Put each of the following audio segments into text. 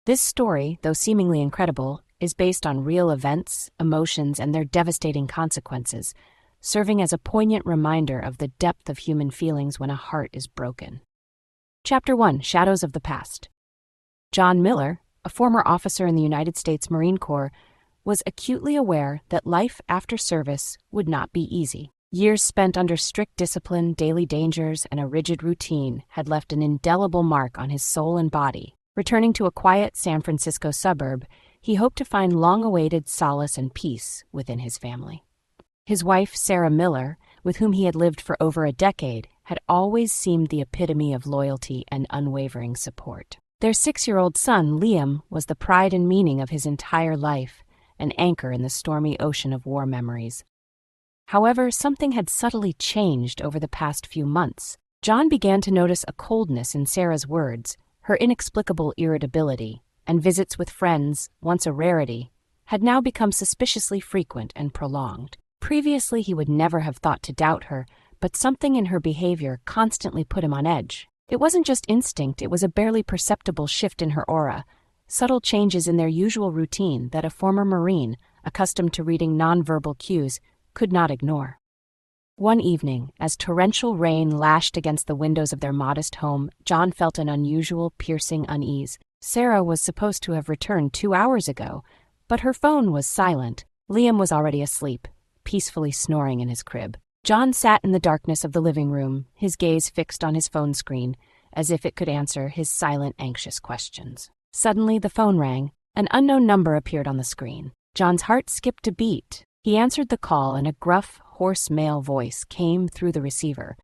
This story, though seemingly incredible, is based on real events, emotions, and their devastating consequences, serving as a poignant reminder of the depth of human feelings when a heart is broken. Chapter 1: Shadows of the Past. John Miller, a former officer in the United States Marine Corps, was acutely aware that life after service would not be easy. Years spent under strict discipline, daily dangers, and a rigid routine had left an indelible mark on his soul and body. Returning to a quiet San Francisco suburb, he hoped to find long-awaited solace and peace within his family. His wife, Sarah Miller, with whom he had lived for over a decade, had always seemed the epitome of loyalty and unwavering support. Their 6-year-old son, Liam, was the pride and meaning of his entire life, an anchor in the stormy ocean of war memories. However, something had subtly changed over the past few months. John began to notice a coldness in Sarah's words, her inexplicable irritability, and visits with friends, once a rarity, had now become suspiciously frequent and prolonged. Previously, he would never have thought to doubt her, but something in her behavior constantly put him on edge. It wasn't just instinct, it was a barely perceptible shift in her aura, subtle changes in their usual routine that a former Marine, accustomed to reading nonverbal cues, could not ignore. One evening, as torrential rain lashed against the windows of their modest home, John felt an unusual, piercing unease. Sarah was supposed to have returned 2 hours ago, but her phone was silent. Liam was already asleep, peacefully snoring in his crib. John sat in the darkness of the living room, his gaze fixed on his phone screen, as if it could answer his silent, anxious questions. Suddenly, the phone rang. An unknown number appeared on the screen. John's heart skipped a beat. He answered the call, and a gruff, hoarse male voice came through the receiver.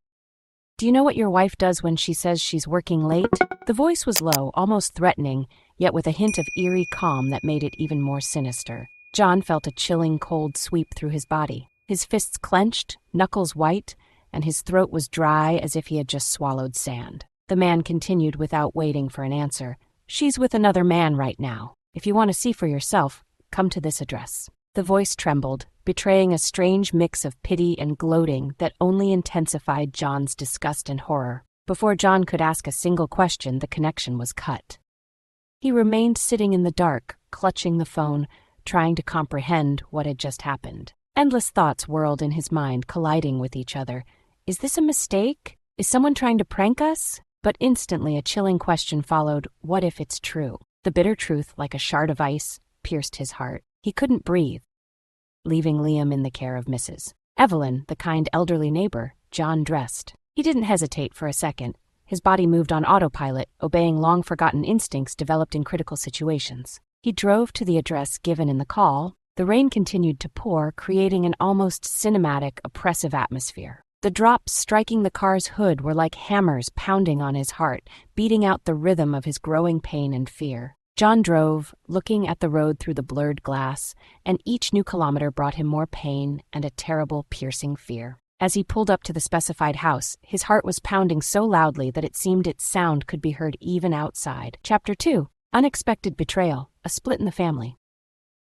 "Do you know what your wife does when she says she's working late?" The voice was low, almost threatening, yet with a hint of eerie calm that made it even more sinister. John felt a chilling cold sweep through his body. His fists clenched, knuckles white, and his throat was dry as if he had just swallowed sand. The man continued without waiting for an answer. "She's with another man right now. If you want to see for yourself, come to this address." The voice trembled, betraying a strange mix of pity and gloating that only intensified John's disgust and horror. Before John could ask a single question, the connection was cut. He remained sitting in the dark, clutching the phone, trying to comprehend what had just happened. Endless thoughts whirled in his mind, colliding with each other. Is this a mistake? Is someone trying to prank us? But instantly a chilling question followed. What if it's true? The bitter truth, like a shard of ice, pierced his heart. He couldn't breathe. Leaving Liam in the care of Mrs. Evelyn, the kind elderly neighbor, John dressed. He didn't hesitate for a second. His body moved on autopilot, obeying long-forgotten instincts developed in critical situations. He drove to the address given in the call. The rain continued to pour, creating an almost cinematic, oppressive atmosphere. The drops striking the car's hood were like hammers pounding on his heart, beating out the rhythm of his growing pain and fear. John drove, looking at the road through the blurred glass, and each new kilometer brought him more pain and a terrible, piercing fear. As he pulled up to the specified house, his heart was pounding so loudly that it seemed its sound could be heard even outside. Chapter 2: Unexpected Betrayal, a Split in the Family.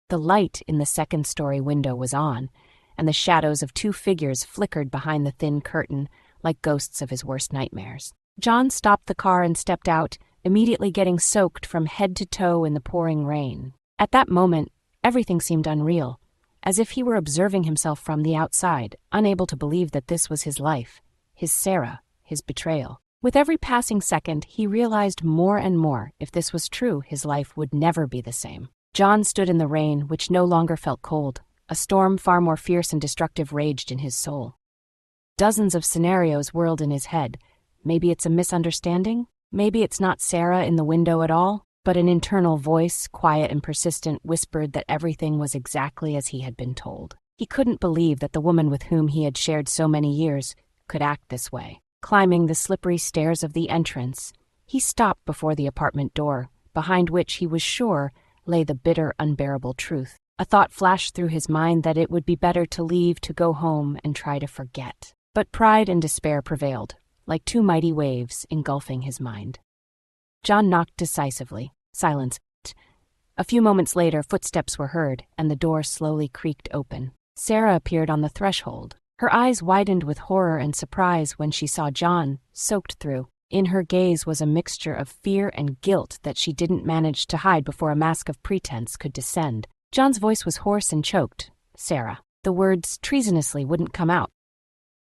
The light in the second-story window was on, and the shadows of 2 figures flickered behind the thin curtain like ghosts of his worst nightmares. John stopped the car and stepped out, immediately getting soaked from head to toe in the pouring rain. At that moment, everything seemed unreal, as if he were observing himself from the outside, unable to believe that this was his life, his Sarah, his betrayal. With every passing second, he realized more and more, if this was true, his life would never be the same. John stood in the rain, which no longer felt cold. A storm far more fierce and destructive raged in his soul. Dozens of scenarios whirled in his head. Maybe it's a misunderstanding? Maybe it's not Sarah in the window at all? But an internal voice, quiet and persistent, whispered that everything was exactly as he had been told. He couldn't believe that the woman with whom he had shared so many years could act this way. Climbing the slippery stairs of the entrance, he stopped before the apartment door, behind which he was sure lay the bitter, unbearable truth. A thought flashed through his mind that it would be better to leave, to go home, and try to forget. But pride and despair prevailed, like 2 mighty waves engulfing his mind. John knocked decisively. Silence. A few moments later, footsteps were heard, and the door slowly creaked open. Sarah appeared on the threshold. Her eyes widened with horror and surprise when she saw John, soaked through. In her gaze was a mixture of fear and guilt that she didn't manage to hide before a mask of pretense could descend. John's voice was hoarse and choked. "Sarah." The words treasonously wouldn't come out.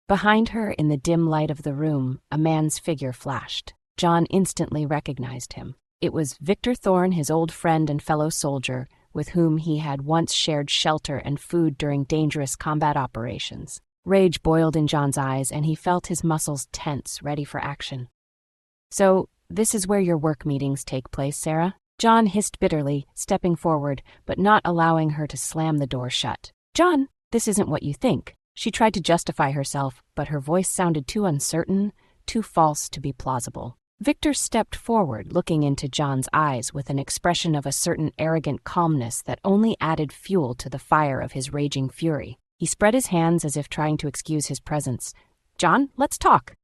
Behind her, in the dim light of the room, a man's figure flashed. John instantly recognized him. It was Victor Thorne, his old friend and fellow soldier, with whom he had once shared shelter and food during dangerous combat operations. Rage boiled in John's eyes, and he felt his muscles tense, ready for action. "So, this is where your work meetings take place, Sarah?" John hissed bitterly, stepping forward, but not allowing her to slam the door shut. "John, this isn't what you think." She tried to justify herself, but her voice sounded too uncertain, too false to be plausible. Victor stepped forward, looking into John's eyes with an expression of a certain arrogant calmness that only added fuel to the fire of his raging fury. He spread his hands as if trying to excuse his presence. "John, let's talk."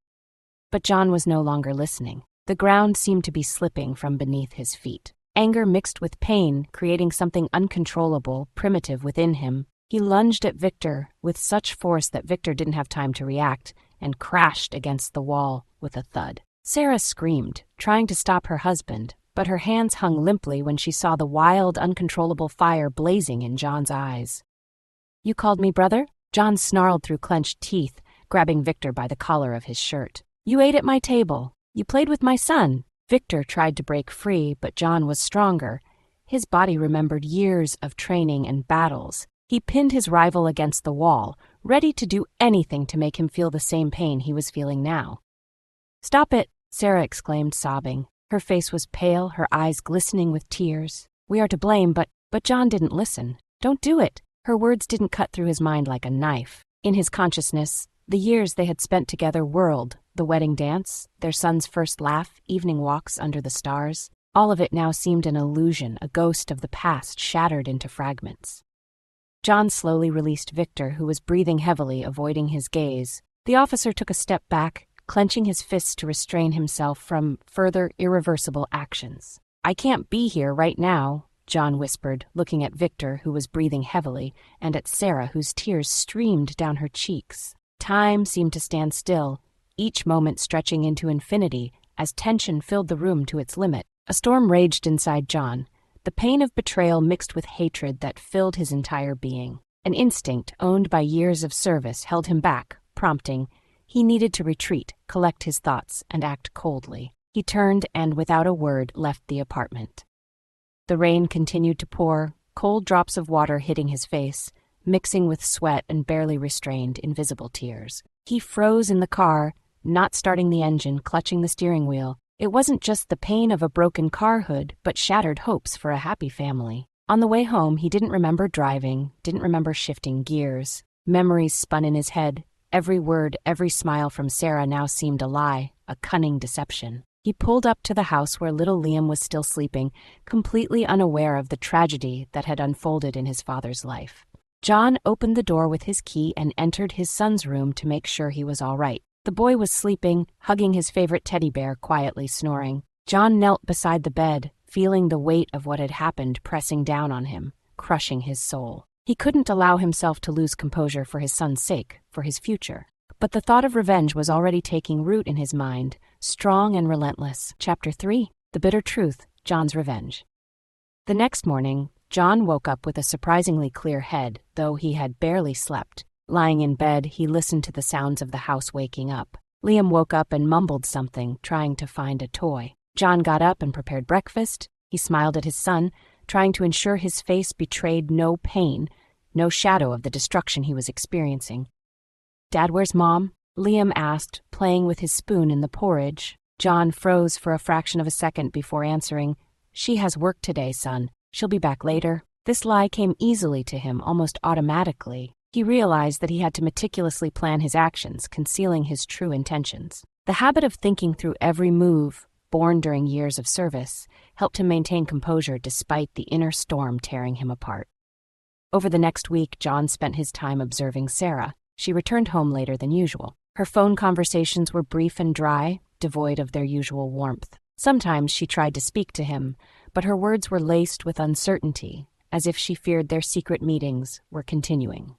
But John was no longer listening. The ground seemed to be slipping from beneath his feet. Anger mixed with pain, creating something uncontrollable, primitive within him. He lunged at Victor with such force that Victor didn't have time to react and crashed against the wall with a thud. Sarah screamed, trying to stop her husband, but her hands hung limply when she saw the wild, uncontrollable fire blazing in John's eyes. "You called me brother?" John snarled through clenched teeth, grabbing Victor by the collar of his shirt. "You ate at my table. You played with my son." Victor tried to break free, but John was stronger. His body remembered years of training and battles. He pinned his rival against the wall, ready to do anything to make him feel the same pain he was feeling now. "Stop it," Sarah exclaimed, sobbing. Her face was pale, her eyes glistening with tears. "We are to blame, but John didn't listen. Don't do it." Her words didn't cut through his mind like a knife. In his consciousness, the years they had spent together whirled. The wedding dance, their son's first laugh, evening walks under the stars. All of it now seemed an illusion, a ghost of the past shattered into fragments. John slowly released Victor, who was breathing heavily, avoiding his gaze. The officer took a step back, clenching his fists to restrain himself from further irreversible actions. "I can't be here right now," John whispered, looking at Victor, who was breathing heavily, and at Sarah, whose tears streamed down her cheeks. Time seemed to stand still, each moment stretching into infinity as tension filled the room to its limit. A storm raged inside John, the pain of betrayal mixed with hatred that filled his entire being. An instinct owned by years of service held him back, prompting, he needed to retreat, collect his thoughts, and act coldly. He turned and, without a word, left the apartment. The rain continued to pour, cold drops of water hitting his face, mixing with sweat and barely restrained, invisible tears. He froze in the car, not starting the engine, clutching the steering wheel. It wasn't just the pain of a broken car hood, but shattered hopes for a happy family. On the way home, he didn't remember driving, didn't remember shifting gears. Memories spun in his head. Every word, every smile from Sarah now seemed a lie, a cunning deception. He pulled up to the house where little Liam was still sleeping, completely unaware of the tragedy that had unfolded in his father's life. John opened the door with his key and entered his son's room to make sure he was all right. The boy was sleeping, hugging his favorite teddy bear, quietly snoring. John knelt beside the bed, feeling the weight of what had happened pressing down on him, crushing his soul. He couldn't allow himself to lose composure for his son's sake, for his future. But the thought of revenge was already taking root in his mind, strong and relentless. Chapter 3. The Bitter Truth, John's Revenge. The next morning, John woke up with a surprisingly clear head, though he had barely slept. Lying in bed, he listened to the sounds of the house waking up. Liam woke up and mumbled something, trying to find a toy. John got up and prepared breakfast. He smiled at his son, trying to ensure his face betrayed no pain, no shadow of the destruction he was experiencing. "Dad, where's Mom?" Liam asked, playing with his spoon in the porridge. John froze for a fraction of a second before answering, "She has work today, son. She'll be back later." This lie came easily to him, almost automatically. He realized that he had to meticulously plan his actions, concealing his true intentions. The habit of thinking through every move, born during years of service, helped him maintain composure despite the inner storm tearing him apart. Over the next week, John spent his time observing Sarah. She returned home later than usual. Her phone conversations were brief and dry, devoid of their usual warmth. Sometimes she tried to speak to him, but her words were laced with uncertainty, as if she feared their secret meetings were continuing.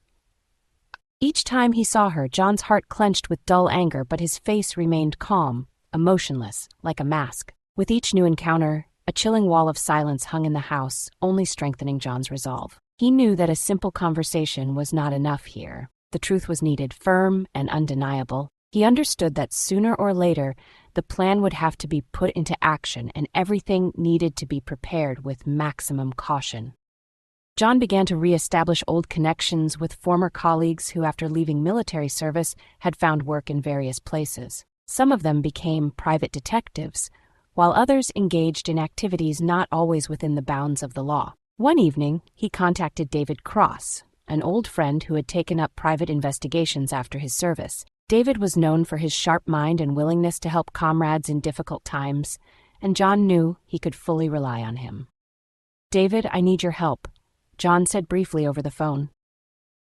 Each time he saw her, John's heart clenched with dull anger, but his face remained calm, emotionless, like a mask. With each new encounter, a chilling wall of silence hung in the house, only strengthening John's resolve. He knew that a simple conversation was not enough here. The truth was needed, firm and undeniable. He understood that sooner or later, the plan would have to be put into action and everything needed to be prepared with maximum caution. John began to re-establish old connections with former colleagues who, after leaving military service, had found work in various places. Some of them became private detectives, while others engaged in activities not always within the bounds of the law. One evening, he contacted David Cross, an old friend who had taken up private investigations after his service. David was known for his sharp mind and willingness to help comrades in difficult times, and John knew he could fully rely on him. "David, I need your help," John said briefly over the phone.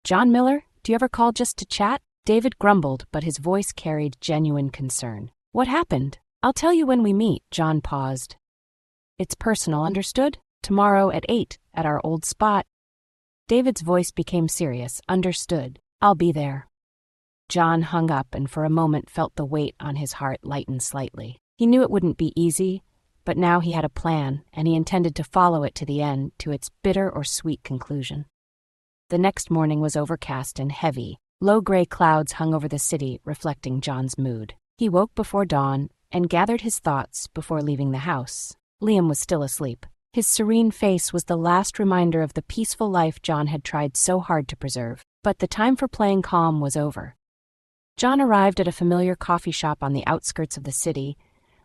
"John Miller, do you ever call just to chat?" David grumbled, but his voice carried genuine concern. "What happened?" "I'll tell you when we meet," John paused. "It's personal, understood? Tomorrow at 8, at our old spot." David's voice became serious. "Understood. I'll be there." John hung up and for a moment felt the weight on his heart lighten slightly. He knew it wouldn't be easy, but now he had a plan, and he intended to follow it to the end, to its bitter or sweet conclusion. The next morning was overcast and heavy. Low gray clouds hung over the city, reflecting John's mood. He woke before dawn and gathered his thoughts before leaving the house. Liam was still asleep. His serene face was the last reminder of the peaceful life John had tried so hard to preserve. But the time for playing calm was over. John arrived at a familiar coffee shop on the outskirts of the city,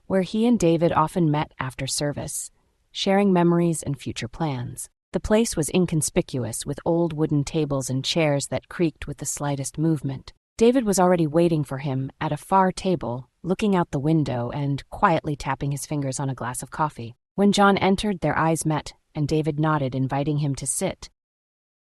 where he and David often met after service, sharing memories and future plans. The place was inconspicuous, with old wooden tables and chairs that creaked with the slightest movement. David was already waiting for him at a far table, looking out the window and quietly tapping his fingers on a glass of coffee. When John entered, their eyes met, and David nodded, inviting him to sit.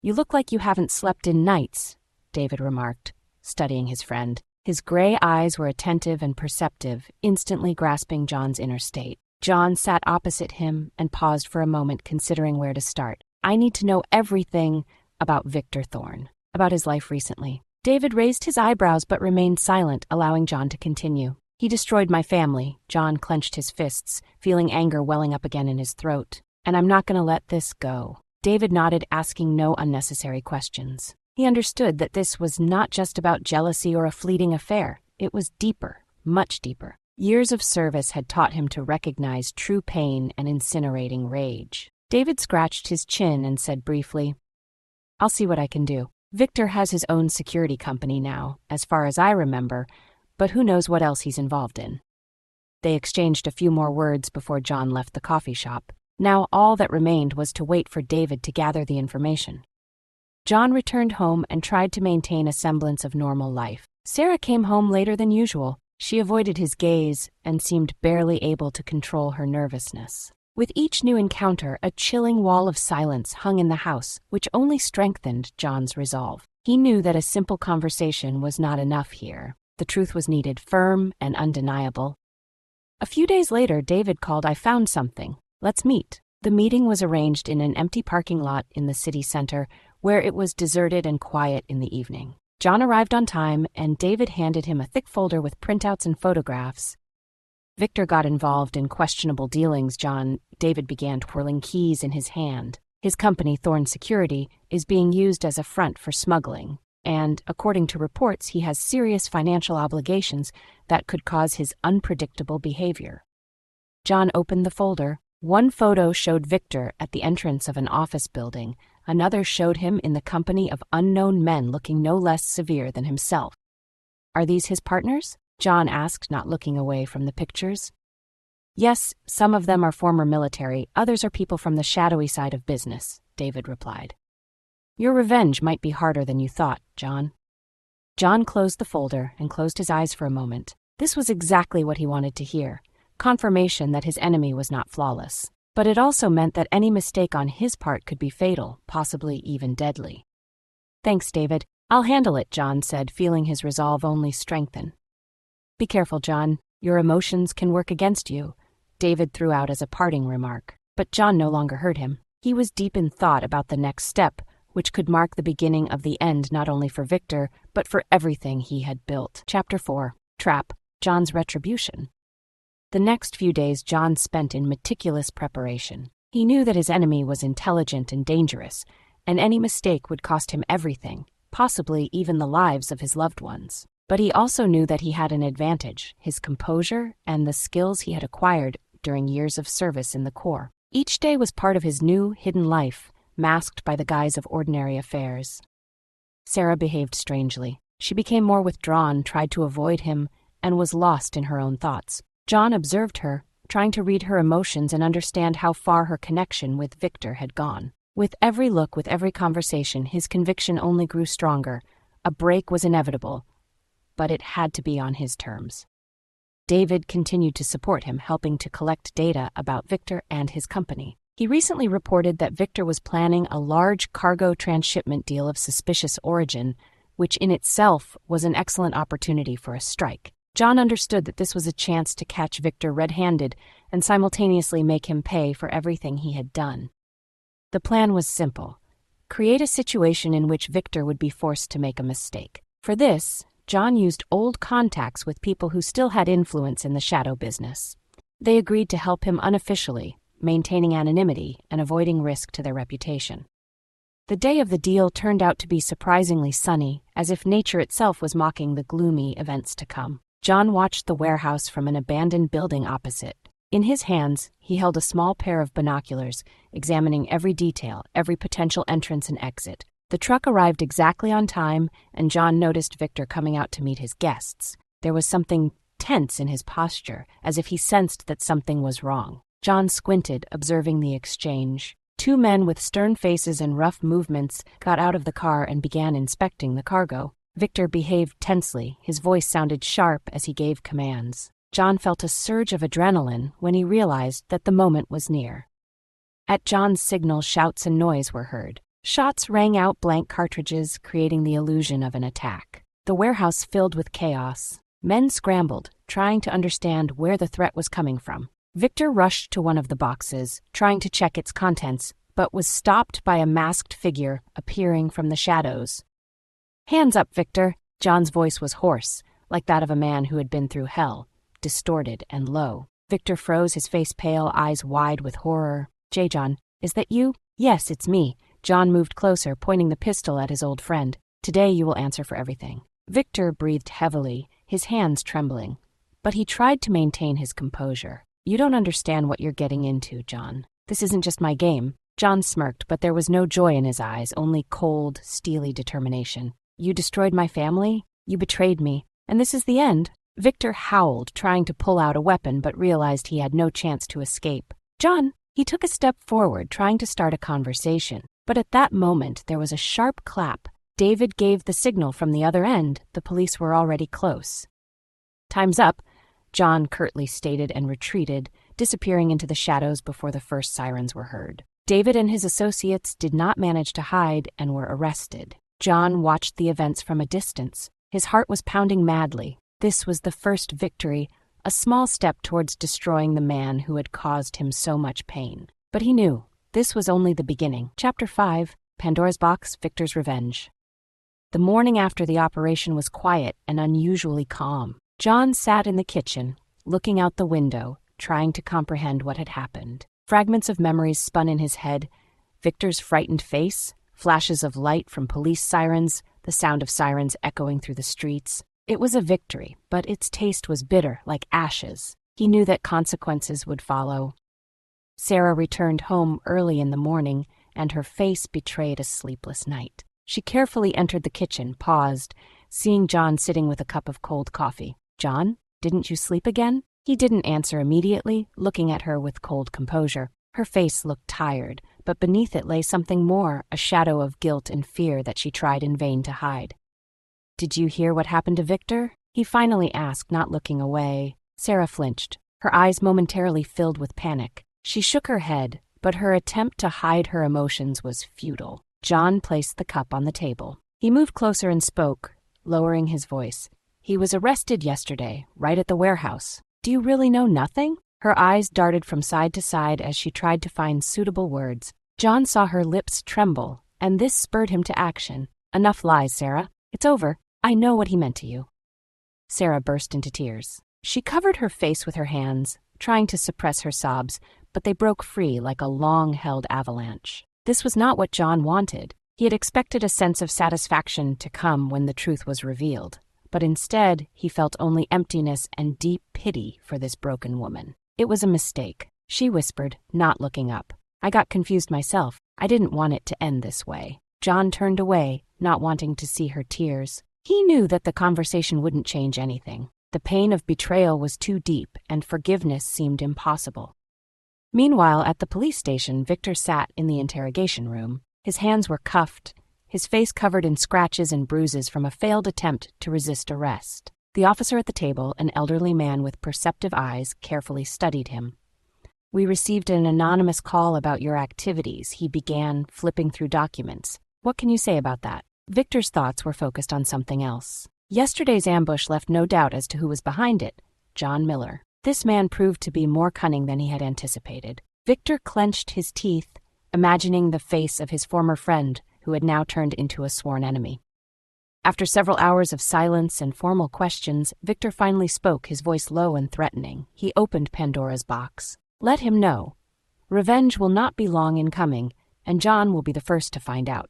"You look like you haven't slept in nights," David remarked, studying his friend. His gray eyes were attentive and perceptive, instantly grasping John's inner state. John sat opposite him and paused for a moment, considering where to start. "I need to know everything about Victor Thorne, about his life recently." David raised his eyebrows but remained silent, allowing John to continue. "He destroyed my family." John clenched his fists, feeling anger welling up again in his throat. "And I'm not going to let this go." David nodded, asking no unnecessary questions. He understood that this was not just about jealousy or a fleeting affair. It was deeper, much deeper. Years of service had taught him to recognize true pain and incinerating rage. David scratched his chin and said briefly, "I'll see what I can do. Victor has his own security company now, as far as I remember, but who knows what else he's involved in." They exchanged a few more words before John left the coffee shop. Now all that remained was to wait for David to gather the information. John returned home and tried to maintain a semblance of normal life. Sarah came home later than usual. She avoided his gaze and seemed barely able to control her nervousness. With each new encounter, a chilling wall of silence hung in the house, which only strengthened John's resolve. He knew that a simple conversation was not enough here. The truth was needed, firm and undeniable. A few days later, David called. "I found something. Let's meet." The meeting was arranged in an empty parking lot in the city center, where it was deserted and quiet in the evening. John arrived on time, and David handed him a thick folder with printouts and photographs. "Victor got involved in questionable dealings, John." David began, twirling keys in his hand. "His company, Thorne Security, is being used as a front for smuggling, and, according to reports, he has serious financial obligations that could cause his unpredictable behavior." John opened the folder. One photo showed Victor at the entrance of an office building. Another showed him in the company of unknown men looking no less severe than himself. "Are these his partners?" John asked, not looking away from the pictures. "Yes, some of them are former military, others are people from the shadowy side of business," David replied. "Your revenge might be harder than you thought, John." John closed the folder and closed his eyes for a moment. This was exactly what he wanted to hear. Confirmation that his enemy was not flawless. But it also meant that any mistake on his part could be fatal, possibly even deadly. "Thanks, David. I'll handle it," John said, feeling his resolve only strengthen. "Be careful, John. Your emotions can work against you," David threw out as a parting remark. But John no longer heard him. He was deep in thought about the next step, which could mark the beginning of the end not only for Victor, but for everything he had built. Chapter 4. Trap. John's retribution. The next few days John spent in meticulous preparation. He knew that his enemy was intelligent and dangerous, and any mistake would cost him everything, possibly even the lives of his loved ones. But he also knew that he had an advantage: his composure and the skills he had acquired during years of service in the Corps. Each day was part of his new, hidden life, masked by the guise of ordinary affairs. Sarah behaved strangely. She became more withdrawn, tried to avoid him, and was lost in her own thoughts. John observed her, trying to read her emotions and understand how far her connection with Victor had gone. With every look, with every conversation, his conviction only grew stronger. A break was inevitable, but it had to be on his terms. David continued to support him, helping to collect data about Victor and his company. He recently reported that Victor was planning a large cargo transshipment deal of suspicious origin, which in itself was an excellent opportunity for a strike. John understood that this was a chance to catch Victor red-handed and simultaneously make him pay for everything he had done. The plan was simple: create a situation in which Victor would be forced to make a mistake. For this, John used old contacts with people who still had influence in the shadow business. They agreed to help him unofficially, maintaining anonymity and avoiding risk to their reputation. The day of the deal turned out to be surprisingly sunny, as if nature itself was mocking the gloomy events to come. John watched the warehouse from an abandoned building opposite. In his hands, he held a small pair of binoculars, examining every detail, every potential entrance and exit. The truck arrived exactly on time, and John noticed Victor coming out to meet his guests. There was something tense in his posture, as if he sensed that something was wrong. John squinted, observing the exchange. Two men with stern faces and rough movements got out of the car and began inspecting the cargo. Victor behaved tensely. His voice sounded sharp as he gave commands. John felt a surge of adrenaline when he realized that the moment was near. At John's signal, shouts and noise were heard. Shots rang out blank cartridges, creating the illusion of an attack. The warehouse filled with chaos. Men scrambled, trying to understand where the threat was coming from. Victor rushed to one of the boxes, trying to check its contents, but was stopped by a masked figure appearing from the shadows. "Hands up, Victor!" John's voice was hoarse, like that of a man who had been through hell, distorted and low. Victor froze, his face pale, eyes wide with horror. "John, is that you?" "Yes, it's me." John moved closer, pointing the pistol at his old friend. "Today you will answer for everything." Victor breathed heavily, his hands trembling, but he tried to maintain his composure. "You don't understand what you're getting into, John. This isn't just my game." John smirked, but there was no joy in his eyes, only cold, steely determination. "You destroyed my family, you betrayed me, and this is the end." Victor howled, trying to pull out a weapon, but realized he had no chance to escape. "John!" He took a step forward, trying to start a conversation. But at that moment, there was a sharp clap. David gave the signal from the other end. The police were already close. "Time's up," John curtly stated and retreated, disappearing into the shadows before the first sirens were heard. David and his associates did not manage to hide and were arrested. John watched the events from a distance. His heart was pounding madly. This was the first victory, a small step towards destroying the man who had caused him so much pain. But he knew this was only the beginning. Chapter 5, Pandora's Box, Victor's Revenge. The morning after the operation was quiet and unusually calm. John sat in the kitchen, looking out the window, trying to comprehend what had happened. Fragments of memories spun in his head: Victor's frightened face, flashes of light from police sirens, the sound of sirens echoing through the streets. It was a victory, but its taste was bitter, like ashes. He knew that consequences would follow. Sarah returned home early in the morning, and her face betrayed a sleepless night. She carefully entered the kitchen, paused, seeing John sitting with a cup of cold coffee. "John, didn't you sleep again?" He didn't answer immediately, looking at her with cold composure. Her face looked tired, but beneath it lay something more, a shadow of guilt and fear that she tried in vain to hide. "Did you hear what happened to Victor?" he finally asked, not looking away. Sarah flinched, her eyes momentarily filled with panic. She shook her head, but her attempt to hide her emotions was futile. John placed the cup on the table. He moved closer and spoke, lowering his voice. "He was arrested yesterday, right at the warehouse. Do you really know nothing?" Her eyes darted from side to side as she tried to find suitable words. John saw her lips tremble, and this spurred him to action. "Enough lies, Sarah. It's over. I know what he meant to you." Sarah burst into tears. She covered her face with her hands, trying to suppress her sobs, but they broke free like a long-held avalanche. This was not what John wanted. He had expected a sense of satisfaction to come when the truth was revealed, but instead he felt only emptiness and deep pity for this broken woman. It was a mistake, she whispered, not looking up. I got confused myself. I didn't want it to end this way. John turned away, not wanting to see her tears. He knew that the conversation wouldn't change anything. The pain of betrayal was too deep, and forgiveness seemed impossible. Meanwhile, at the police station, Victor sat in the interrogation room. His hands were cuffed, his face covered in scratches and bruises from a failed attempt to resist arrest. The officer at the table, an elderly man with perceptive eyes, carefully studied him. We received an anonymous call about your activities, he began, flipping through documents. What can you say about that? Victor's thoughts were focused on something else. Yesterday's ambush left no doubt as to who was behind it, John Miller. This man proved to be more cunning than he had anticipated. Victor clenched his teeth, imagining the face of his former friend, who had now turned into a sworn enemy. After several hours of silence and formal questions, Victor finally spoke, his voice low and threatening. He opened Pandora's box. Let him know. Revenge will not be long in coming, and John will be the first to find out.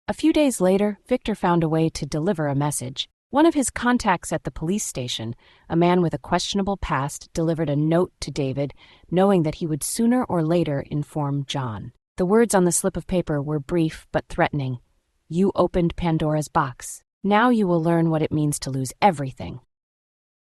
A few days later, Victor found a way to deliver a message. One of his contacts at the police station, a man with a questionable past, delivered a note to David, knowing that he would sooner or later inform John. The words on the slip of paper were brief but threatening. You opened Pandora's box. Now you will learn what it means to lose everything.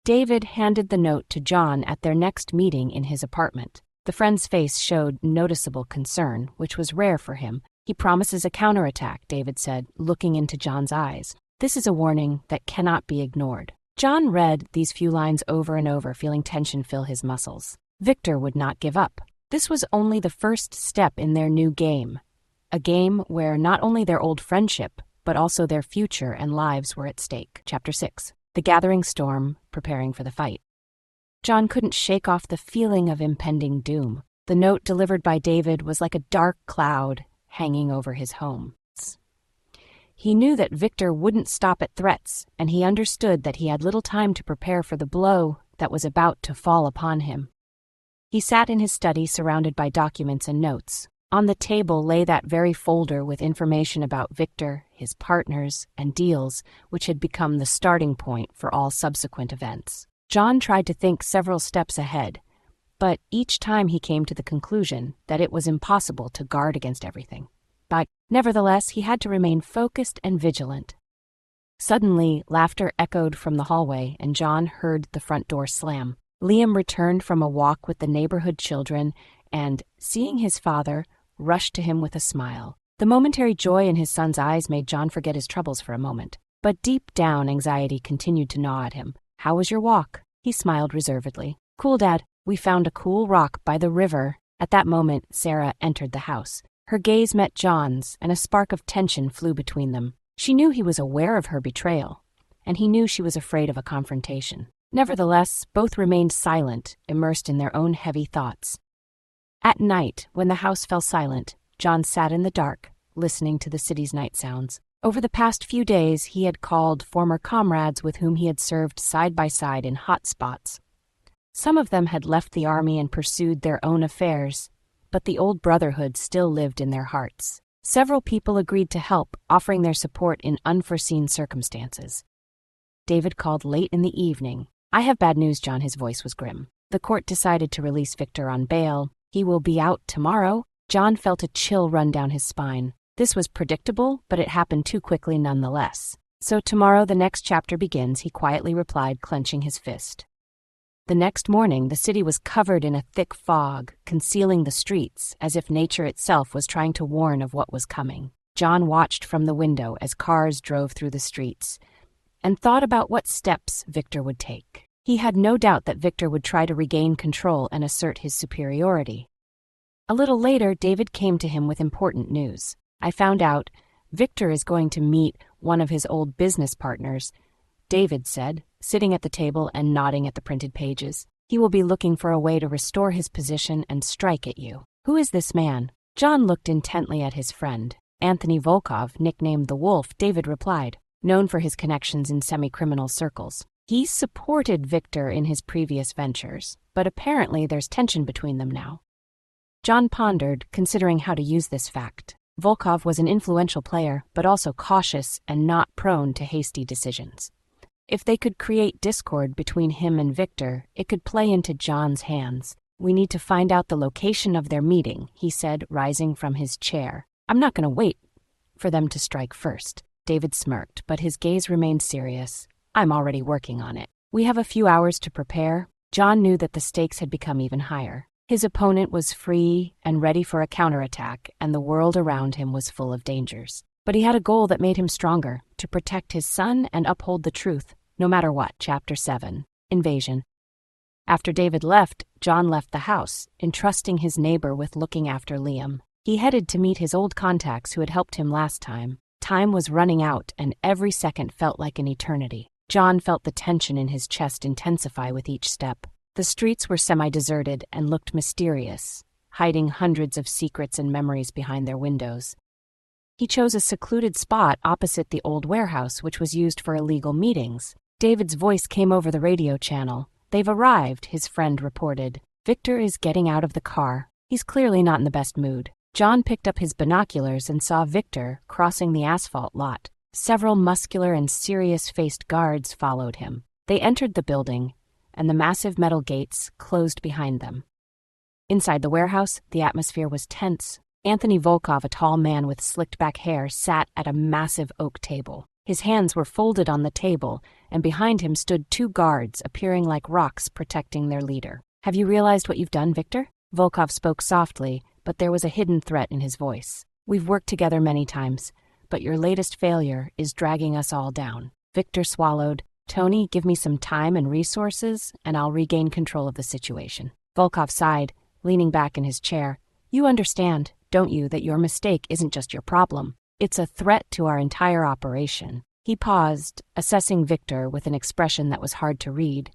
David handed the note to John at their next meeting in his apartment. The friend's face showed noticeable concern, which was rare for him. He promises a counterattack, David said, looking into John's eyes. This is a warning that cannot be ignored. John read these few lines over and over, feeling tension fill his muscles. Victor would not give up. This was only the first step in their new game. A game where not only their old friendship, but also their future and lives were at stake. Chapter 6. The gathering storm, preparing for the fight. John couldn't shake off the feeling of impending doom. The note delivered by David was like a dark cloud hanging over his home. He knew that Victor wouldn't stop at threats, and he understood that he had little time to prepare for the blow that was about to fall upon him. He sat in his study surrounded by documents and notes. On the table lay that very folder with information about Victor, his partners, and deals, which had become the starting point for all subsequent events. John tried to think several steps ahead, but each time he came to the conclusion that it was impossible to guard against everything. But nevertheless, he had to remain focused and vigilant. Suddenly, laughter echoed from the hallway, and John heard the front door slam. Liam returned from a walk with the neighborhood children and, seeing his father, rushed to him with a smile. The momentary joy in his son's eyes made John forget his troubles for a moment. But deep down, anxiety continued to gnaw at him. How was your walk? He smiled reservedly. Cool, Dad. We found a cool rock by the river. At that moment, Sarah entered the house. Her gaze met John's, and a spark of tension flew between them. She knew he was aware of her betrayal, and he knew she was afraid of a confrontation. Nevertheless, both remained silent, immersed in their own heavy thoughts. At night, when the house fell silent, John sat in the dark, listening to the city's night sounds. Over the past few days, he had called former comrades with whom he had served side by side in hot spots. Some of them had left the army and pursued their own affairs, but the old brotherhood still lived in their hearts. Several people agreed to help, offering their support in unforeseen circumstances. David called late in the evening. I have bad news, John. His voice was grim. The court decided to release Victor on bail. He will be out tomorrow. John felt a chill run down his spine. This was predictable, but it happened too quickly nonetheless. So tomorrow the next chapter begins, he quietly replied, clenching his fist. The next morning, the city was covered in a thick fog, concealing the streets, as if nature itself was trying to warn of what was coming. John watched from the window as cars drove through the streets, and thought about what steps Victor would take. He had no doubt that Victor would try to regain control and assert his superiority. A little later, David came to him with important news. I found out Victor is going to meet one of his old business partners, David said, sitting at the table and nodding at the printed pages. He will be looking for a way to restore his position and strike at you. Who is this man? John looked intently at his friend. Anthony Volkov, nicknamed the Wolf, David replied, known for his connections in semi-criminal circles. He supported Victor in his previous ventures, but apparently there's tension between them now. John pondered, considering how to use this fact. Volkov was an influential player, but also cautious and not prone to hasty decisions. If they could create discord between him and Victor, it could play into John's hands. "We need to find out the location of their meeting," he said, rising from his chair. "I'm not going to wait for them to strike first." David smirked, but his gaze remained serious. "I'm already working on it. We have a few hours to prepare." John knew that the stakes had become even higher. His opponent was free and ready for a counterattack, and the world around him was full of dangers. But he had a goal that made him stronger: to protect his son and uphold the truth, no matter what. Chapter 7. Invasion. After David left, John left the house, entrusting his neighbor with looking after Liam. He headed to meet his old contacts who had helped him last time. Time was running out, and every second felt like an eternity. John felt the tension in his chest intensify with each step. The streets were semi-deserted and looked mysterious, hiding hundreds of secrets and memories behind their windows. He chose a secluded spot opposite the old warehouse, which was used for illegal meetings. David's voice came over the radio channel. "They've arrived," his friend reported. "Victor is getting out of the car. He's clearly not in the best mood." John picked up his binoculars and saw Victor crossing the asphalt lot. Several muscular and serious-faced guards followed him. They entered the building, and the massive metal gates closed behind them. Inside the warehouse, the atmosphere was tense. Anthony Volkov, a tall man with slicked-back hair, sat at a massive oak table. His hands were folded on the table, and behind him stood two guards, appearing like rocks protecting their leader. "Have you realized what you've done, Victor?" Volkov spoke softly, but there was a hidden threat in his voice. "We've worked together many times, but your latest failure is dragging us all down." Victor swallowed. "Tony, give me some time and resources, and I'll regain control of the situation." Volkov sighed, leaning back in his chair. "You understand, don't you, that your mistake isn't just your problem? It's a threat to our entire operation." He paused, assessing Victor with an expression that was hard to read.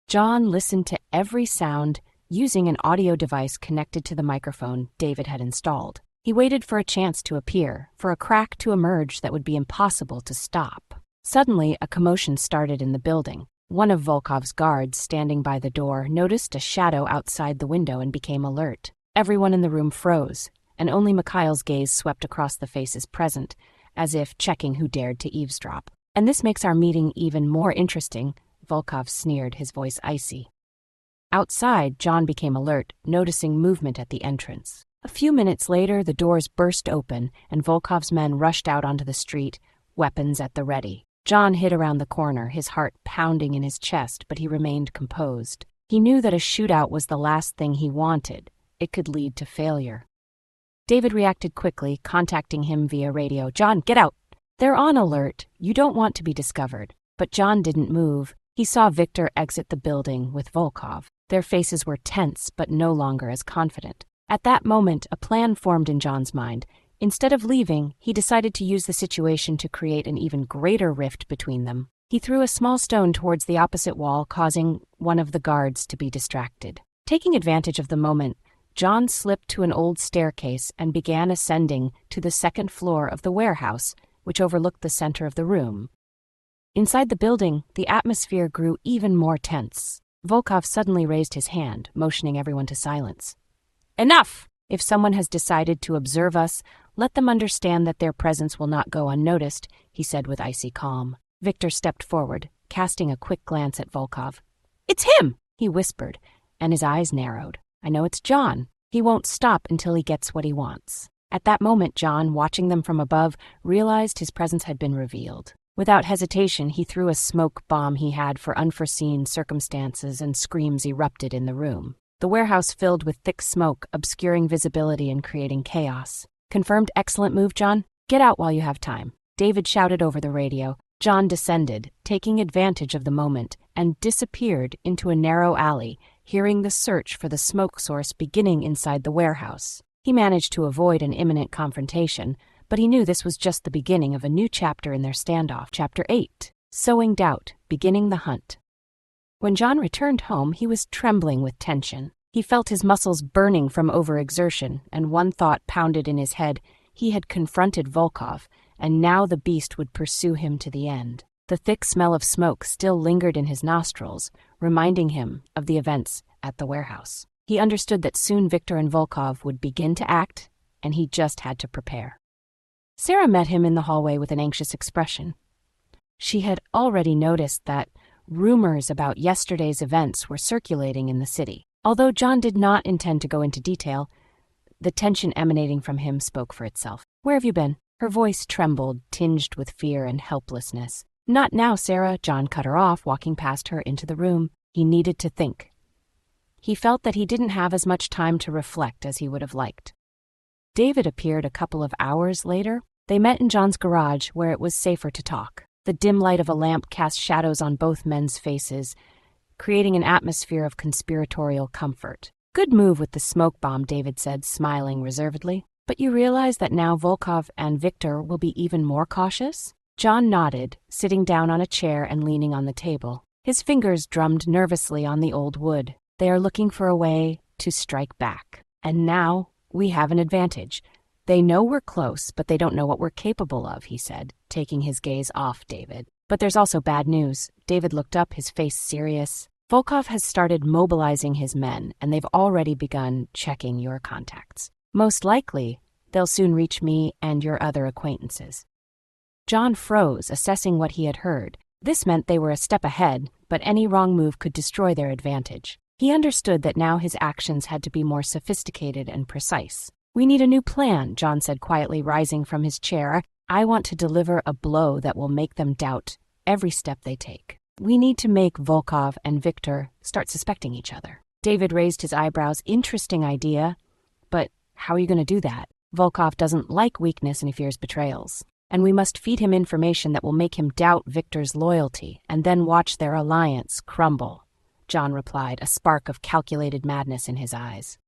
John listened to every sound, using an audio device connected to the microphone David had installed. He waited for a chance to appear, for a crack to emerge that would be impossible to stop. Suddenly, a commotion started in the building. One of Volkov's guards, standing by the door, noticed a shadow outside the window and became alert. Everyone in the room froze, and only Mikhail's gaze swept across the faces present, as if checking who dared to eavesdrop. "And this makes our meeting even more interesting," Volkov sneered, his voice icy. Outside, John became alert, noticing movement at the entrance. A few minutes later, the doors burst open, and Volkov's men rushed out onto the street, weapons at the ready. John hid around the corner, his heart pounding in his chest, but he remained composed. He knew that a shootout was the last thing he wanted. It could lead to failure. David reacted quickly, contacting him via radio. "John, get out! They're on alert. You don't want to be discovered." But John didn't move. He saw Victor exit the building with Volkov. Their faces were tense, but no longer as confident. At that moment, a plan formed in John's mind. Instead of leaving, he decided to use the situation to create an even greater rift between them. He threw a small stone towards the opposite wall, causing one of the guards to be distracted. Taking advantage of the moment, John slipped to an old staircase and began ascending to the second floor of the warehouse, which overlooked the center of the room. Inside the building, the atmosphere grew even more tense. Volkov suddenly raised his hand, motioning everyone to silence. "Enough! If someone has decided to observe us, let them understand that their presence will not go unnoticed," he said with icy calm. Victor stepped forward, casting a quick glance at Volkov. "It's him!" he whispered, and his eyes narrowed. "I know it's John. He won't stop until he gets what he wants." At that moment, John, watching them from above, realized his presence had been revealed. Without hesitation, he threw a smoke bomb he had for unforeseen circumstances, and screams erupted in the room. The warehouse filled with thick smoke, obscuring visibility and creating chaos. "Confirmed. Excellent move, John. Get out while you have time." David shouted over the radio. John descended, taking advantage of the moment, and disappeared into a narrow alley, hearing the search for the smoke source beginning inside the warehouse. He managed to avoid an imminent confrontation, but he knew this was just the beginning of a new chapter in their standoff. Chapter 8. Sowing Doubt, Beginning the Hunt. When John returned home, he was trembling with tension. He felt his muscles burning from overexertion, and one thought pounded in his head. He had confronted Volkov, and now the beast would pursue him to the end. The thick smell of smoke still lingered in his nostrils, reminding him of the events at the warehouse. He understood that soon Victor and Volkov would begin to act, and he just had to prepare. Sarah met him in the hallway with an anxious expression. She had already noticed that rumors about yesterday's events were circulating in the city. Although John did not intend to go into detail, the tension emanating from him spoke for itself. "Where have you been?" Her voice trembled, tinged with fear and helplessness. "Not now, Sarah," John cut her off, walking past her into the room. He needed to think. He felt that he didn't have as much time to reflect as he would have liked. David appeared a couple of hours later. They met in John's garage, where it was safer to talk. The dim light of a lamp cast shadows on both men's faces, creating an atmosphere of conspiratorial comfort. "Good move with the smoke bomb," David said, smiling reservedly. "But you realize that now Volkov and Victor will be even more cautious?" John nodded, sitting down on a chair and leaning on the table. His fingers drummed nervously on the old wood. "They are looking for a way to strike back. And now we have an advantage. They know we're close, but they don't know what we're capable of," he said, taking his gaze off David. "But there's also bad news." David looked up, his face serious. "Volkov has started mobilizing his men, and they've already begun checking your contacts. Most likely, they'll soon reach me and your other acquaintances." John froze, assessing what he had heard. This meant they were a step ahead, but any wrong move could destroy their advantage. He understood that now his actions had to be more sophisticated and precise. "We need a new plan," John said quietly, rising from his chair. "I want to deliver a blow that will make them doubt every step they take. We need to make Volkov and Victor start suspecting each other." David raised his eyebrows. "Interesting idea, but how are you going to do that? Volkov doesn't like weakness and he fears betrayals. And we must feed him information that will make him doubt Victor's loyalty and then watch their alliance crumble," John replied, a spark of calculated madness in his eyes.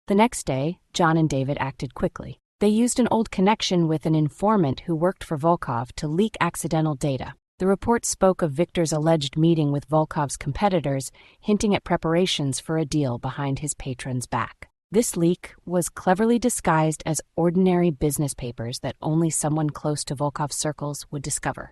The next day, John and David acted quickly. They used an old connection with an informant who worked for Volkov to leak accidental data. The report spoke of Victor's alleged meeting with Volkov's competitors, hinting at preparations for a deal behind his patron's back. This leak was cleverly disguised as ordinary business papers that only someone close to Volkov's circles would discover.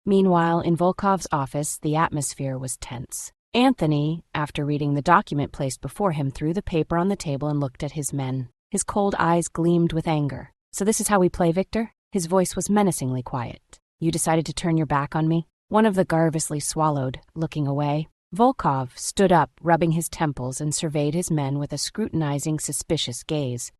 Meanwhile, in Volkov's office, the atmosphere was tense. Anthony, after reading the document placed before him, threw the paper on the table and looked at his men. His cold eyes gleamed with anger. "So this is how we play, Victor?" His voice was menacingly quiet. "You decided to turn your back on me?" One of the nervously swallowed, looking away. Volkov stood up, rubbing his temples, and surveyed his men with a scrutinizing, suspicious gaze.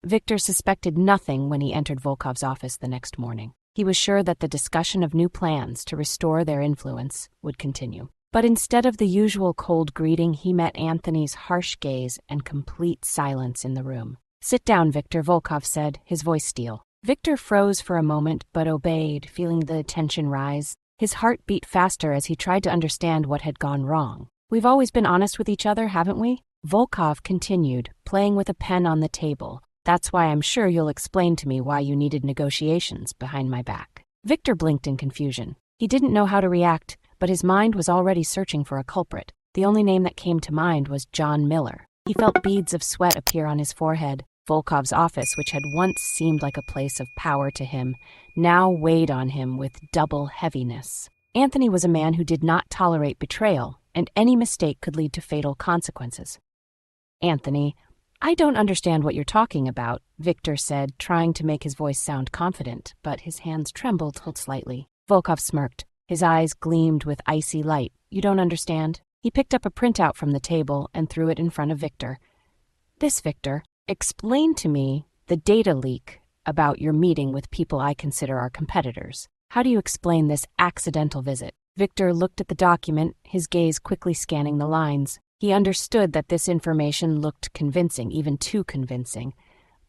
Victor suspected nothing when he entered Volkov's office the next morning. He was sure that the discussion of new plans to restore their influence would continue. But instead of the usual cold greeting, he met Anthony's harsh gaze and complete silence in the room. "Sit down, Victor," Volkov said, his voice steel. Victor froze for a moment, but obeyed, feeling the tension rise. His heart beat faster as he tried to understand what had gone wrong. "We've always been honest with each other, haven't we?" Volkov continued, playing with a pen on the table. "That's why I'm sure you'll explain to me why you needed negotiations behind my back." Victor blinked in confusion. He didn't know how to react, but his mind was already searching for a culprit. The only name that came to mind was John Miller. He felt beads of sweat appear on his forehead. Volkov's office, which had once seemed like a place of power to him, now weighed on him with double heaviness. Anthony was a man who did not tolerate betrayal, and any mistake could lead to fatal consequences. "Anthony, I don't understand what you're talking about," Victor said, trying to make his voice sound confident, but his hands trembled slightly. Volkov smirked. His eyes gleamed with icy light. "You don't understand?" He picked up a printout from the table and threw it in front of Victor. "This, Victor. Explain to me the data leak about your meeting with people I consider our competitors. How do you explain this accidental visit?" Victor looked at the document, his gaze quickly scanning the lines. He understood that this information looked convincing, even too convincing,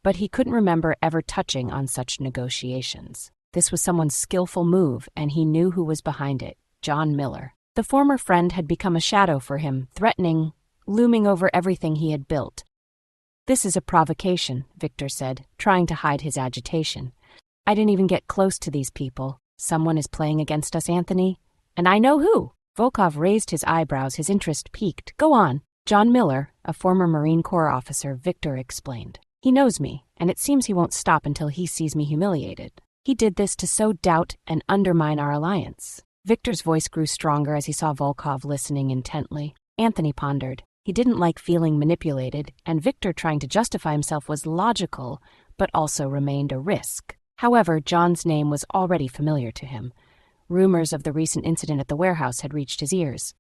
but he couldn't remember ever touching on such negotiations. This was someone's skillful move, and he knew who was behind it: John Miller. The former friend had become a shadow for him, threatening, looming over everything he had built. "This is a provocation," Victor said, trying to hide his agitation. "I didn't even get close to these people. Someone is playing against us, Anthony. And I know who." Volkov raised his eyebrows, his interest piqued. "Go on." "John Miller, a former Marine Corps officer," Victor explained. "He knows me, and it seems he won't stop until he sees me humiliated. He did this to sow doubt and undermine our alliance. Victor's voice grew stronger as he saw Volkov listening intently. Anthony pondered. He didn't like feeling manipulated, and Victor trying to justify himself was logical, but also remained a risk. However, John's name was already familiar to him. Rumors of the recent incident at the warehouse had reached his ears.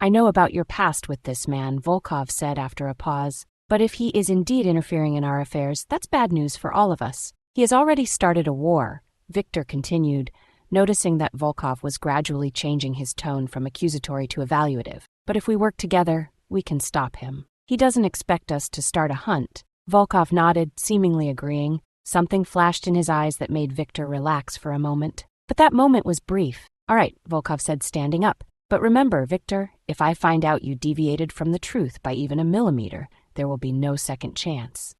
"I know about your past with this man," Volkov said after a pause. "But if he is indeed interfering in our affairs, that's bad news for all of us. He has already started a war," Victor continued, noticing that Volkov was gradually changing his tone from accusatory to evaluative. "But if we work together, we can stop him. He doesn't expect us to start a hunt." Volkov nodded, seemingly agreeing. Something flashed in his eyes that made Victor relax for a moment. But that moment was brief. "All right," Volkov said, standing up. "But remember, Victor, if I find out you deviated from the truth by even a millimeter, there will be no second chance."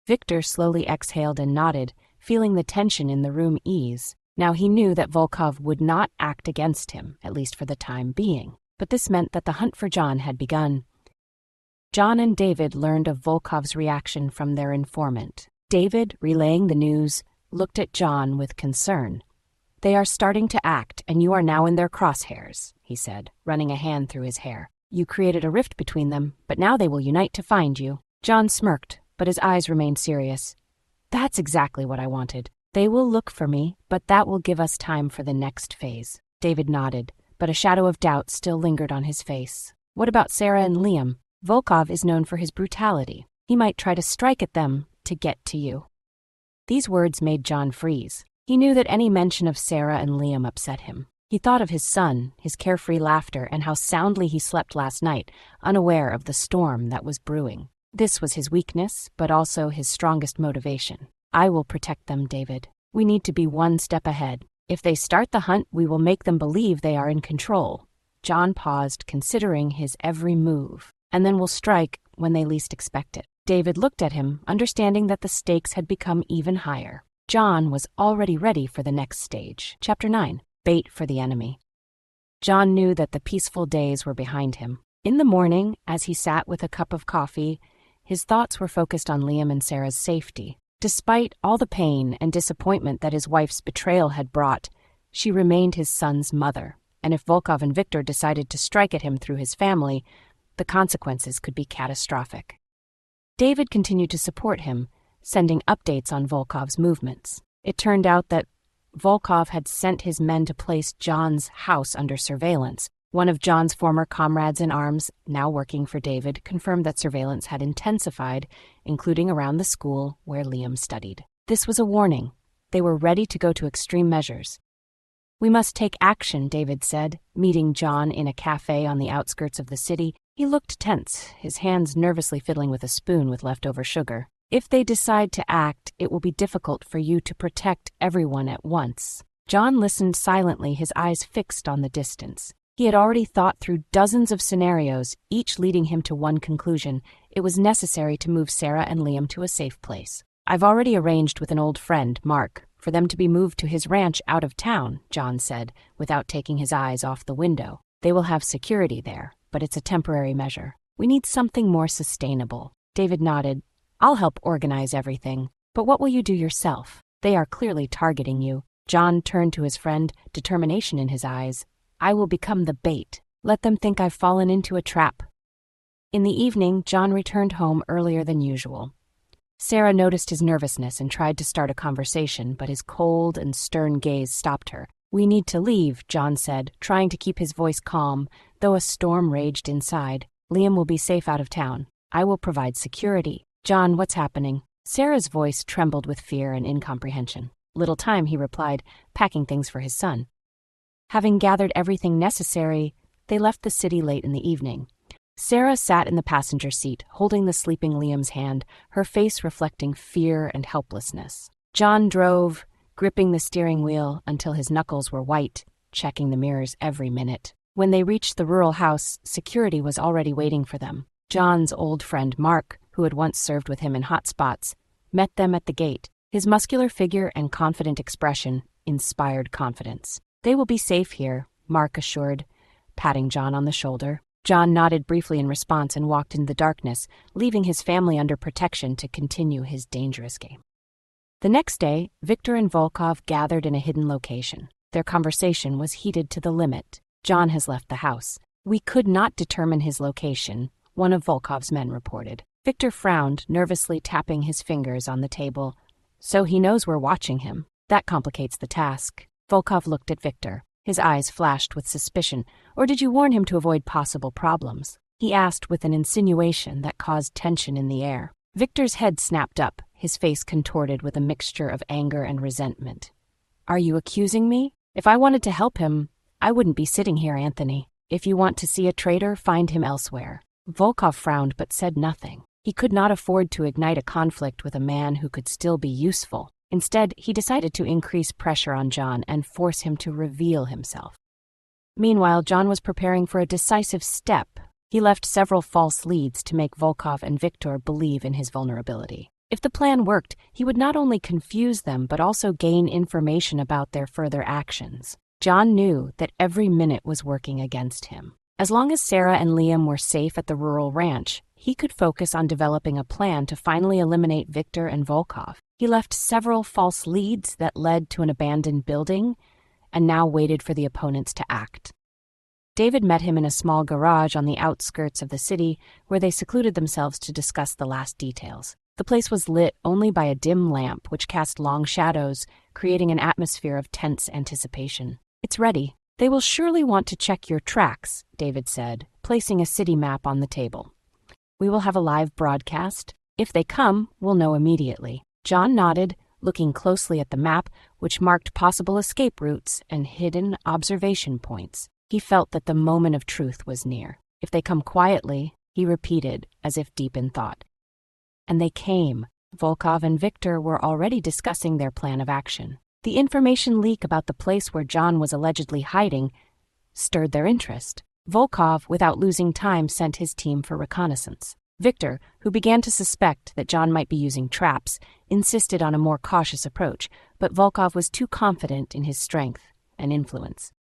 Victor slowly exhaled and nodded, feeling the tension in the room ease. Now he knew that Volkov would not act against him, at least for the time being. But this meant that the hunt for John had begun. John and David learned of Volkov's reaction from their informant. David, relaying the news, looked at John with concern. "They are starting to act, and you are now in their crosshairs," he said, running a hand through his hair. "You created a rift between them, but now they will unite to find you." John smirked, but his eyes remained serious. "That's exactly what I wanted. They will look for me, but that will give us time for the next phase." David nodded, but a shadow of doubt still lingered on his face. "What about Sarah and Liam? Volkov is known for his brutality. He might try to strike at them to get to you." These words made John freeze. He knew that any mention of Sarah and Liam upset him. He thought of his son, his carefree laughter, and how soundly he slept last night, unaware of the storm that was brewing. This was his weakness, but also his strongest motivation. "I will protect them, David. We need to be one step ahead. If they start the hunt, we will make them believe they are in control." John paused, considering his every move. "And then we'll strike when they least expect it." David looked at him, understanding that the stakes had become even higher. John was already ready for the next stage. Chapter 9. Bait for the enemy. John knew that the peaceful days were behind him. In the morning, as he sat with a cup of coffee, his thoughts were focused on Liam and Sarah's safety. Despite all the pain and disappointment that his wife's betrayal had brought, she remained his son's mother, and if Volkov and Victor decided to strike at him through his family, the consequences could be catastrophic. David continued to support him, sending updates on Volkov's movements. It turned out that Volkov had sent his men to place John's house under surveillance. One of John's former comrades in arms, now working for David, confirmed that surveillance had intensified, including around the school where Liam studied. This was a warning. They were ready to go to extreme measures. "We must take action," David said, meeting John in a cafe on the outskirts of the city. He looked tense, his hands nervously fiddling with a spoon with leftover sugar. "If they decide to act, it will be difficult for you to protect everyone at once." John listened silently, his eyes fixed on the distance. He had already thought through dozens of scenarios, each leading him to one conclusion. It was necessary to move Sarah and Liam to a safe place. "I've already arranged with an old friend, Mark, for them to be moved to his ranch out of town," John said, without taking his eyes off the window. "They will have security there, but it's a temporary measure. We need something more sustainable." David nodded. "I'll help organize everything. But what will you do yourself? They are clearly targeting you." John turned to his friend, determination in his eyes. "I will become the bait. Let them think I've fallen into a trap." In the evening, John returned home earlier than usual. Sarah noticed his nervousness and tried to start a conversation, but his cold and stern gaze stopped her. "We need to leave," John said, trying to keep his voice calm, though a storm raged inside. "Liam will be safe out of town. I will provide security." "John, what's happening?" Sarah's voice trembled with fear and incomprehension. "Little time," he replied, packing things for his son. Having gathered everything necessary, they left the city late in the evening. Sarah sat in the passenger seat, holding the sleeping Liam's hand, her face reflecting fear and helplessness. John drove, gripping the steering wheel until his knuckles were white, checking the mirrors every minute. When they reached the rural house, security was already waiting for them. John's old friend Mark, who had once served with him in hot spots, met them at the gate. His muscular figure and confident expression inspired confidence. "They will be safe here," Mark assured, patting John on the shoulder. John nodded briefly in response and walked into the darkness, leaving his family under protection to continue his dangerous game. The next day, Victor and Volkov gathered in a hidden location. Their conversation was heated to the limit. "John has left the house. We could not determine his location," one of Volkov's men reported. Victor frowned, nervously tapping his fingers on the table. "So he knows we're watching him. That complicates the task." Volkov looked at Victor. His eyes flashed with suspicion. "Or did you warn him to avoid possible problems?" he asked with an insinuation that caused tension in the air. Victor's head snapped up, his face contorted with a mixture of anger and resentment. "Are you accusing me? If I wanted to help him, I wouldn't be sitting here, Anthony. If you want to see a traitor, find him elsewhere." Volkov frowned but said nothing. He could not afford to ignite a conflict with a man who could still be useful. Instead, he decided to increase pressure on John and force him to reveal himself. Meanwhile, John was preparing for a decisive step. He left several false leads to make Volkov and Victor believe in his vulnerability. If the plan worked, he would not only confuse them but also gain information about their further actions. John knew that every minute was working against him. As long as Sarah and Liam were safe at the rural ranch, he could focus on developing a plan to finally eliminate Victor and Volkov. He left several false leads that led to an abandoned building and now waited for the opponents to act. David met him in a small garage on the outskirts of the city where they secluded themselves to discuss the last details. The place was lit only by a dim lamp which cast long shadows, creating an atmosphere of tense anticipation. "It's ready. They will surely want to check your tracks," David said, placing a city map on the table. "We will have a live broadcast. If they come, we'll know immediately." John nodded, looking closely at the map, which marked possible escape routes and hidden observation points. He felt that the moment of truth was near. "If they come quietly," he repeated, as if deep in thought. And they came. Volkov and Victor were already discussing their plan of action. The information leak about the place where John was allegedly hiding stirred their interest. Volkov, without losing time, sent his team for reconnaissance. Victor, who began to suspect that John might be using traps, insisted on a more cautious approach, but Volkov was too confident in his strength and influence.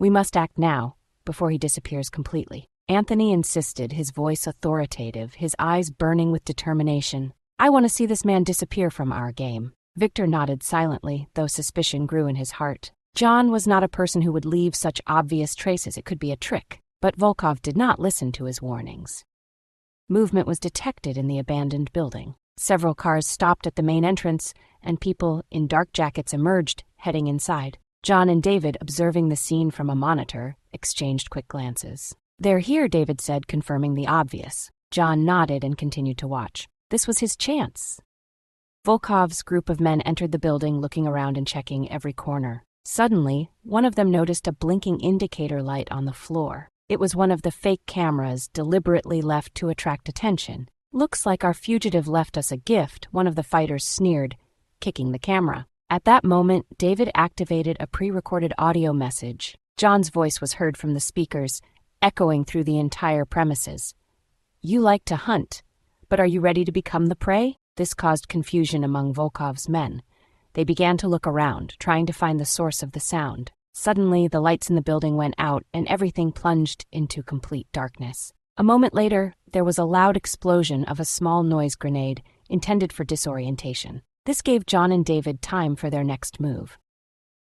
"We must act now, before he disappears completely." Anthony insisted, his voice authoritative, his eyes burning with determination. "I want to see this man disappear from our game." Victor nodded silently, though suspicion grew in his heart. John was not a person who would leave such obvious traces. It could be a trick. But Volkov did not listen to his warnings. Movement was detected in the abandoned building. Several cars stopped at the main entrance, and people in dark jackets emerged, heading inside. John and David, observing the scene from a monitor, exchanged quick glances. "They're here," David said, confirming the obvious. John nodded and continued to watch. This was his chance. Volkov's group of men entered the building, looking around and checking every corner. Suddenly, one of them noticed a blinking indicator light on the floor. It was one of the fake cameras deliberately left to attract attention. "Looks like our fugitive left us a gift," one of the fighters sneered, kicking the camera. At that moment, David activated a pre-recorded audio message. John's voice was heard from the speakers, echoing through the entire premises. "You like to hunt, but are you ready to become the prey?" This caused confusion among Volkov's men. They began to look around, trying to find the source of the sound. Suddenly, the lights in the building went out, and everything plunged into complete darkness. A moment later, there was a loud explosion of a small noise grenade intended for disorientation. This gave John and David time for their next move.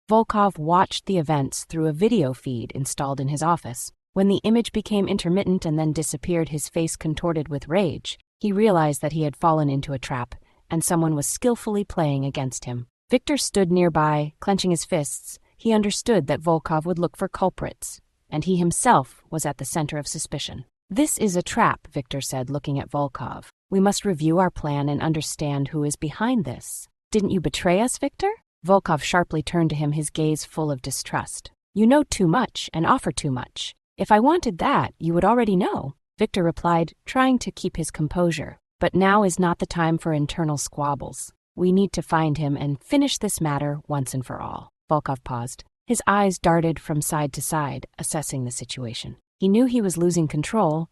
Volkov watched the events through a video feed installed in his office. When the image became intermittent and then disappeared, his face contorted with rage. He realized that he had fallen into a trap, and someone was skillfully playing against him. Victor stood nearby, clenching his fists. He understood that Volkov would look for culprits, and he himself was at the center of suspicion. "This is a trap," Victor said, looking at Volkov. "We must review our plan and understand who is behind this." "Didn't you betray us, Victor?" Volkov sharply turned to him, his gaze full of distrust. "You know too much and offer too much. If I wanted that, you would already know," Victor replied, trying to keep his composure. "But now is not the time for internal squabbles. We need to find him and finish this matter once and for all." Volkov paused. His eyes darted from side to side, assessing the situation. He knew he was losing control,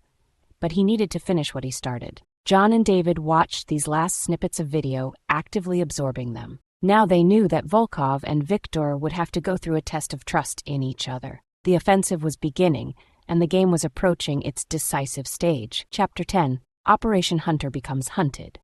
but he needed to finish what he started. John and David watched these last snippets of video, actively absorbing them. Now they knew that Volkov and Victor would have to go through a test of trust in each other. The offensive was beginning, and the game was approaching its decisive stage. Chapter 10. Operation Hunter becomes hunted.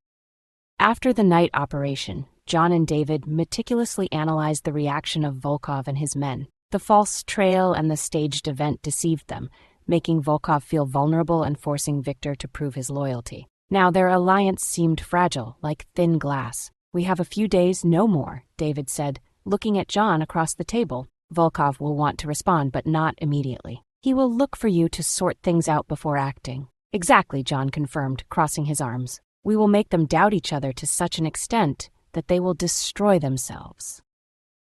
After the night operation, John and David meticulously analyzed the reaction of Volkov and his men. The false trail and the staged event deceived them, making Volkov feel vulnerable and forcing Victor to prove his loyalty. Now their alliance seemed fragile, like thin glass. "We have a few days, no more," David said, looking at John across the table. "Volkov will want to respond, but not immediately. He will look for you to sort things out before acting." "Exactly," John confirmed, crossing his arms. "We will make them doubt each other to such an extent that they will destroy themselves."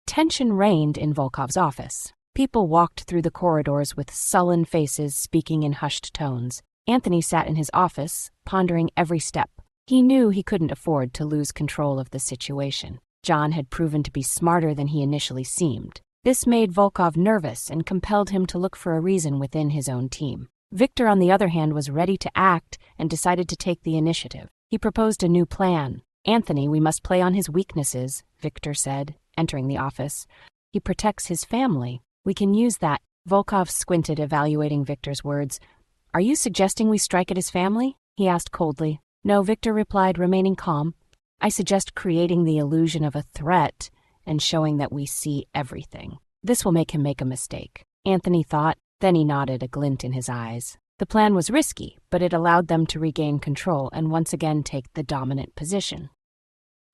Tension reigned in Volkov's office. People walked through the corridors with sullen faces, speaking in hushed tones. Anthony sat in his office, pondering every step. He knew he couldn't afford to lose control of the situation. John had proven to be smarter than he initially seemed. This made Volkov nervous and compelled him to look for a reason within his own team. Victor, on the other hand, was ready to act and decided to take the initiative. He proposed a new plan. "Anthony, we must play on his weaknesses," Victor said, entering the office. "He protects his family. We can use that." Volkov squinted, evaluating Victor's words. "Are you suggesting we strike at his family?" he asked coldly. "No," Victor replied, remaining calm. "I suggest creating the illusion of a threat and showing that we see everything. This will make him make a mistake." Anthony thought, then he nodded, a glint in his eyes. The plan was risky, but it allowed them to regain control and once again take the dominant position.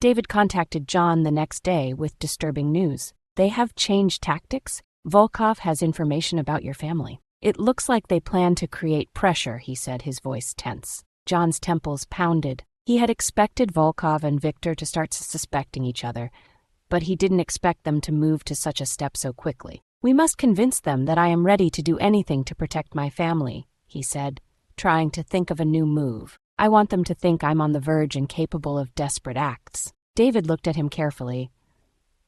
David contacted John the next day with disturbing news. "They have changed tactics. Volkov has information about your family. It looks like they plan to create pressure," he said, his voice tense. John's temples pounded. He had expected Volkov and Victor to start suspecting each other, but he didn't expect them to move to such a step so quickly. "We must convince them that I am ready to do anything to protect my family," he said, trying to think of a new move. "I want them to think I'm on the verge and capable of desperate acts." David looked at him carefully.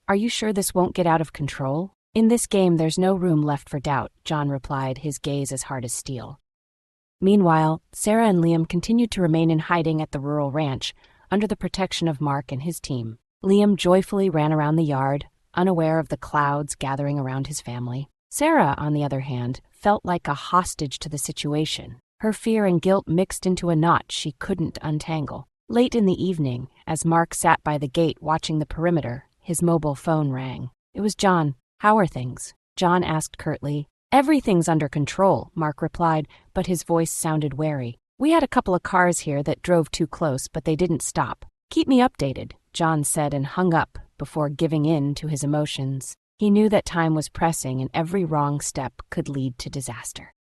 "Are you sure this won't get out of control?" "In this game, there's no room left for doubt," John replied, his gaze as hard as steel. Meanwhile, Sarah and Liam continued to remain in hiding at the rural ranch, under the protection of Mark and his team. Liam joyfully ran around the yard, unaware of the clouds gathering around his family. Sarah, on the other hand, felt like a hostage to the situation. Her fear and guilt mixed into a knot she couldn't untangle. Late in the evening, as Mark sat by the gate watching the perimeter, his mobile phone rang. It was John. "How are things?" John asked curtly. "Everything's under control," Mark replied, but his voice sounded wary. "We had a couple of cars here that drove too close, but they didn't stop." "Keep me updated," John said and hung up before giving in to his emotions. He knew that time was pressing and every wrong step could lead to disaster.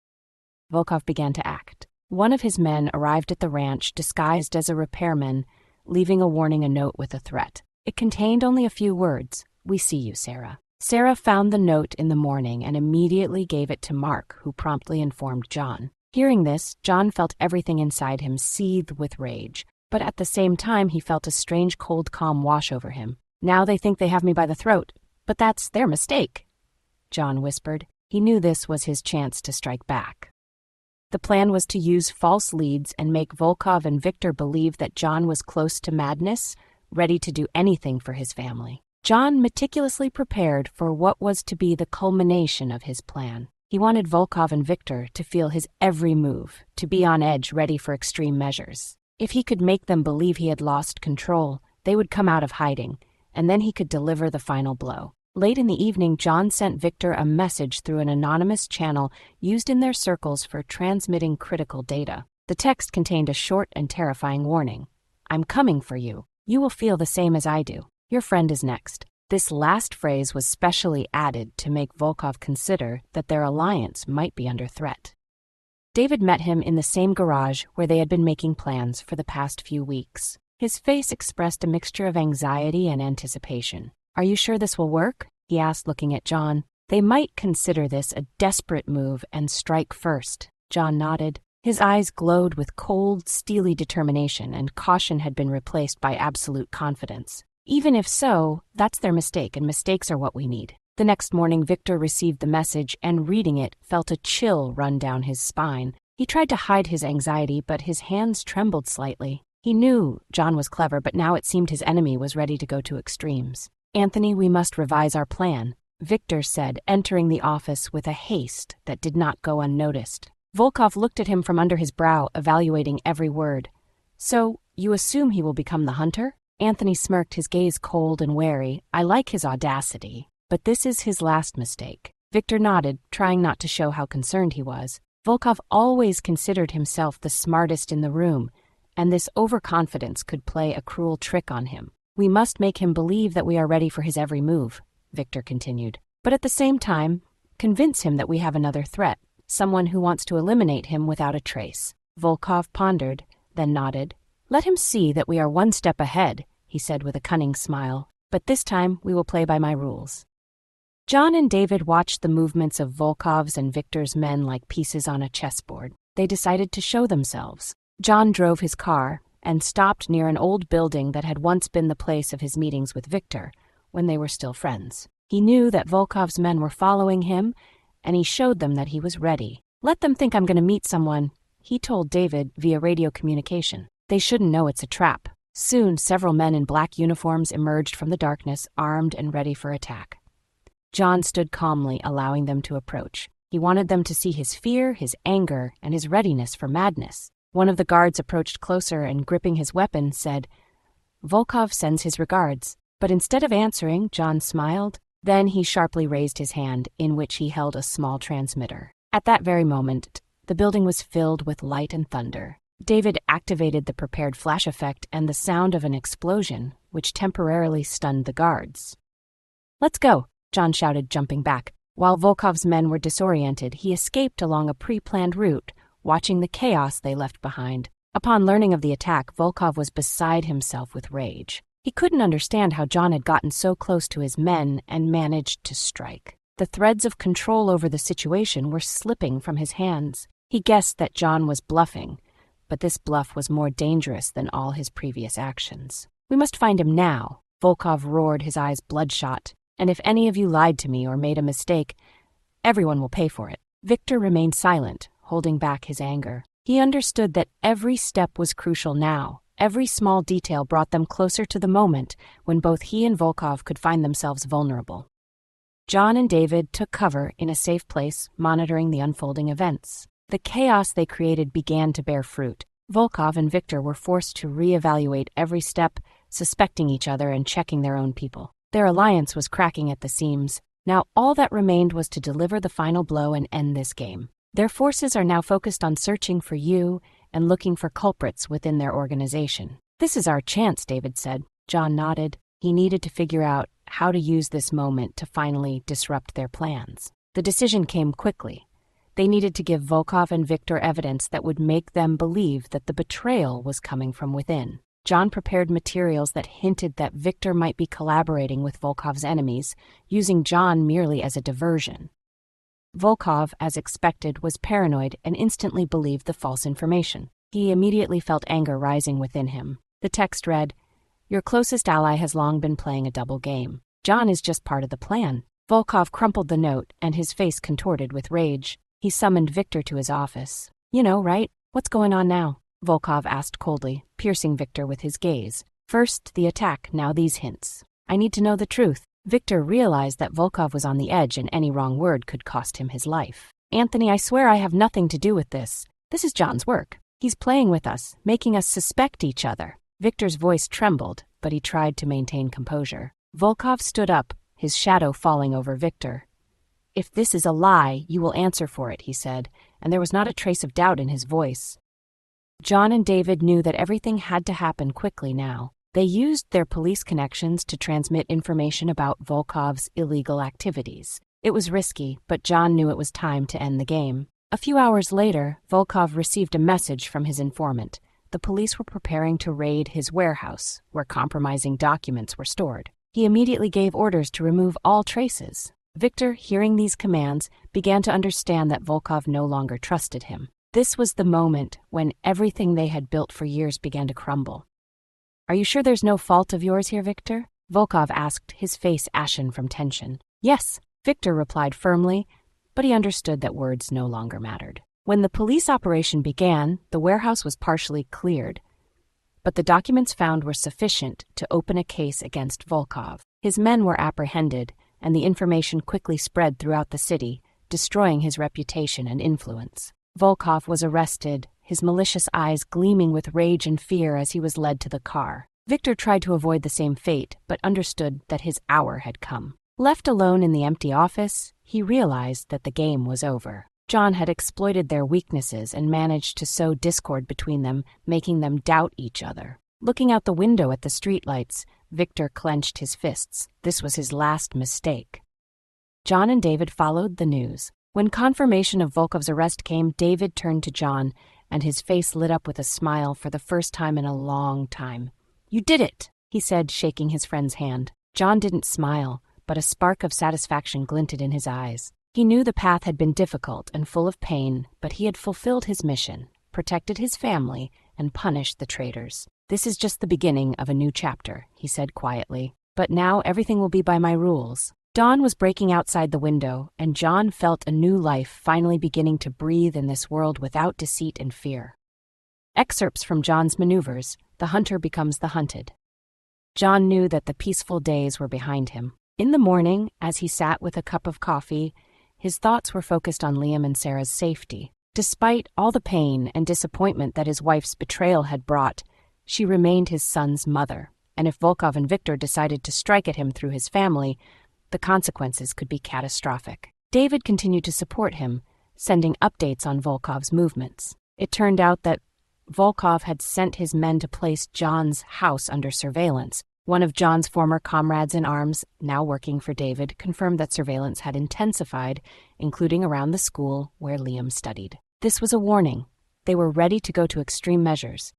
Volkov began to act. One of his men arrived at the ranch disguised as a repairman, leaving a note with a threat. It contained only a few words. "We see you, Sarah." Sarah found the note in the morning and immediately gave it to Mark, who promptly informed John. Hearing this, John felt everything inside him seethe with rage, but at the same time he felt a strange cold calm wash over him. "Now they think they have me by the throat, but that's their mistake," John whispered. He knew this was his chance to strike back. The plan was to use false leads and make Volkov and Victor believe that John was close to madness, ready to do anything for his family. John meticulously prepared for what was to be the culmination of his plan. He wanted Volkov and Victor to feel his every move, to be on edge, ready for extreme measures. If he could make them believe he had lost control, they would come out of hiding, and then he could deliver the final blow. Late in the evening, John sent Victor a message through an anonymous channel used in their circles for transmitting critical data. The text contained a short and terrifying warning. "I'm coming for you. You will feel the same as I do. Your friend is next." This last phrase was specially added to make Volkov consider that their alliance might be under threat. David met him in the same garage where they had been making plans for the past few weeks. His face expressed a mixture of anxiety and anticipation. "Are you sure this will work?" he asked, looking at John. "They might consider this a desperate move and strike first." John nodded. His eyes glowed with cold, steely determination, and caution had been replaced by absolute confidence. "Even if so, that's their mistake, and mistakes are what we need." The next morning, Victor received the message and, reading it, felt a chill run down his spine. He tried to hide his anxiety, but his hands trembled slightly. He knew John was clever, but now it seemed his enemy was ready to go to extremes. "Anthony, we must revise our plan," Victor said, entering the office with a haste that did not go unnoticed. Volkov looked at him from under his brow, evaluating every word. "So, you assume he will become the hunter?" Anthony smirked, his gaze cold and wary. I like his audacity, but this is his last mistake. Victor nodded, trying not to show how concerned he was. Volkov always considered himself the smartest in the room, and this overconfidence could play a cruel trick on him. We must make him believe that we are ready for his every move, Victor continued. But at the same time, convince him that we have another threat, someone who wants to eliminate him without a trace. Volkov pondered, then nodded. Let him see that we are one step ahead, he said with a cunning smile. But this time we will play by my rules. John and David watched the movements of Volkov's and Victor's men like pieces on a chessboard. They decided to show themselves. John drove his car and stopped near an old building that had once been the place of his meetings with Victor, when they were still friends. He knew that Volkov's men were following him, and he showed them that he was ready. Let them think I'm going to meet someone, he told David via radio communication. They shouldn't know it's a trap. Soon, several men in black uniforms emerged from the darkness, armed and ready for attack. John stood calmly, allowing them to approach. He wanted them to see his fear, his anger, and his readiness for madness. One of the guards approached closer and, gripping his weapon, said, Volkov sends his regards. But instead of answering, John smiled. Then he sharply raised his hand, in which he held a small transmitter. At that very moment, the building was filled with light and thunder. David activated the prepared flash effect and the sound of an explosion, which temporarily stunned the guards. Let's go, John shouted, jumping back. While Volkov's men were disoriented, he escaped along a pre-planned route, watching the chaos they left behind. Upon learning of the attack, Volkov was beside himself with rage. He couldn't understand how John had gotten so close to his men and managed to strike. The threads of control over the situation were slipping from his hands. He guessed that John was bluffing, but this bluff was more dangerous than all his previous actions. We must find him now, Volkov roared, his eyes bloodshot. And if any of you lied to me or made a mistake, everyone will pay for it. Victor remained silent, holding back his anger. He understood that every step was crucial now. Every small detail brought them closer to the moment when both he and Volkov could find themselves vulnerable. John and David took cover in a safe place, monitoring the unfolding events. The chaos they created began to bear fruit. Volkov and Victor were forced to reevaluate every step, suspecting each other and checking their own people. Their alliance was cracking at the seams. Now all that remained was to deliver the final blow and end this game. Their forces are now focused on searching for you and looking for culprits within their organization. This is our chance, David said. John nodded. He needed to figure out how to use this moment to finally disrupt their plans. The decision came quickly. They needed to give Volkov and Victor evidence that would make them believe that the betrayal was coming from within. John prepared materials that hinted that Victor might be collaborating with Volkov's enemies, using John merely as a diversion. Volkov, as expected, was paranoid and instantly believed the false information. He immediately felt anger rising within him. The text read, Your closest ally has long been playing a double game. John is just part of the plan. Volkov crumpled the note, and his face contorted with rage. He summoned Victor to his office. You know, right? What's going on now? Volkov asked coldly, piercing Victor with his gaze. First the attack, now these hints. I need to know the truth. Victor realized that Volkov was on the edge and any wrong word could cost him his life. Anthony, I swear I have nothing to do with this. This is John's work. He's playing with us, making us suspect each other. Victor's voice trembled, but he tried to maintain composure. Volkov stood up, his shadow falling over Victor. If this is a lie, you will answer for it, he said, and there was not a trace of doubt in his voice. John and David knew that everything had to happen quickly now. They used their police connections to transmit information about Volkov's illegal activities. It was risky, but John knew it was time to end the game. A few hours later, Volkov received a message from his informant. The police were preparing to raid his warehouse, where compromising documents were stored. He immediately gave orders to remove all traces. Victor, hearing these commands, began to understand that Volkov no longer trusted him. This was the moment when everything they had built for years began to crumble. Are you sure there's no fault of yours here, Victor? Volkov asked, his face ashen from tension. Yes, Victor replied firmly, but he understood that words no longer mattered. When the police operation began, the warehouse was partially cleared, but the documents found were sufficient to open a case against Volkov. His men were apprehended, and the information quickly spread throughout the city, destroying his reputation and influence. Volkov was arrested, his malicious eyes gleaming with rage and fear as he was led to the car. Victor tried to avoid the same fate, but understood that his hour had come. Left alone in the empty office, he realized that the game was over. John had exploited their weaknesses and managed to sow discord between them, making them doubt each other. Looking out the window at the streetlights, Victor clenched his fists. This was his last mistake. John and David followed the news. When confirmation of Volkov's arrest came, David turned to John, and his face lit up with a smile for the first time in a long time. "You did it," he said, shaking his friend's hand. John didn't smile, but a spark of satisfaction glinted in his eyes. He knew the path had been difficult and full of pain, but he had fulfilled his mission, protected his family, and punished the traitors. "This is just the beginning of a new chapter," he said quietly. "But now everything will be by my rules." Dawn was breaking outside the window, and John felt a new life finally beginning to breathe in this world without deceit and fear. Excerpts from John's maneuvers: The hunter becomes the hunted. John knew that the peaceful days were behind him. In the morning, as he sat with a cup of coffee, his thoughts were focused on Liam and Sarah's safety. Despite all the pain and disappointment that his wife's betrayal had brought, she remained his son's mother, and if Volkov and Victor decided to strike at him through his family, the consequences could be catastrophic. David continued to support him, sending updates on Volkov's movements. It turned out that Volkov had sent his men to place John's house under surveillance. One of John's former comrades in arms, now working for David, confirmed that surveillance had intensified, including around the school where Liam studied. This was a warning. They were ready to go to extreme measures.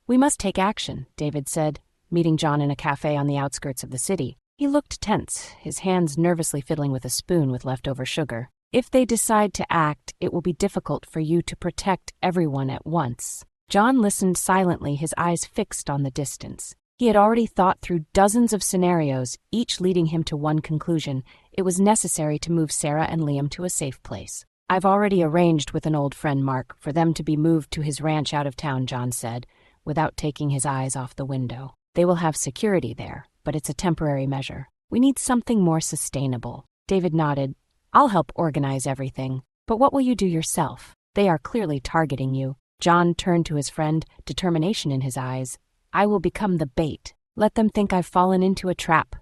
"We must take action," David said, meeting John in a cafe on the outskirts of the city. He looked tense, his hands nervously fiddling with a spoon with leftover sugar. "If they decide to act, it will be difficult for you to protect everyone at once." John listened silently, his eyes fixed on the distance. He had already thought through dozens of scenarios, each leading him to one conclusion: it was necessary to move Sarah and Liam to a safe place. "I've already arranged with an old friend, Mark, for them to be moved to his ranch out of town," John said, without taking his eyes off the window. "They will have security there, but it's a temporary measure. We need something more sustainable." David nodded. "I'll help organize everything. But what will you do yourself? They are clearly targeting you." John turned to his friend, determination in his eyes. "I will become the bait. Let them think I've fallen into a trap."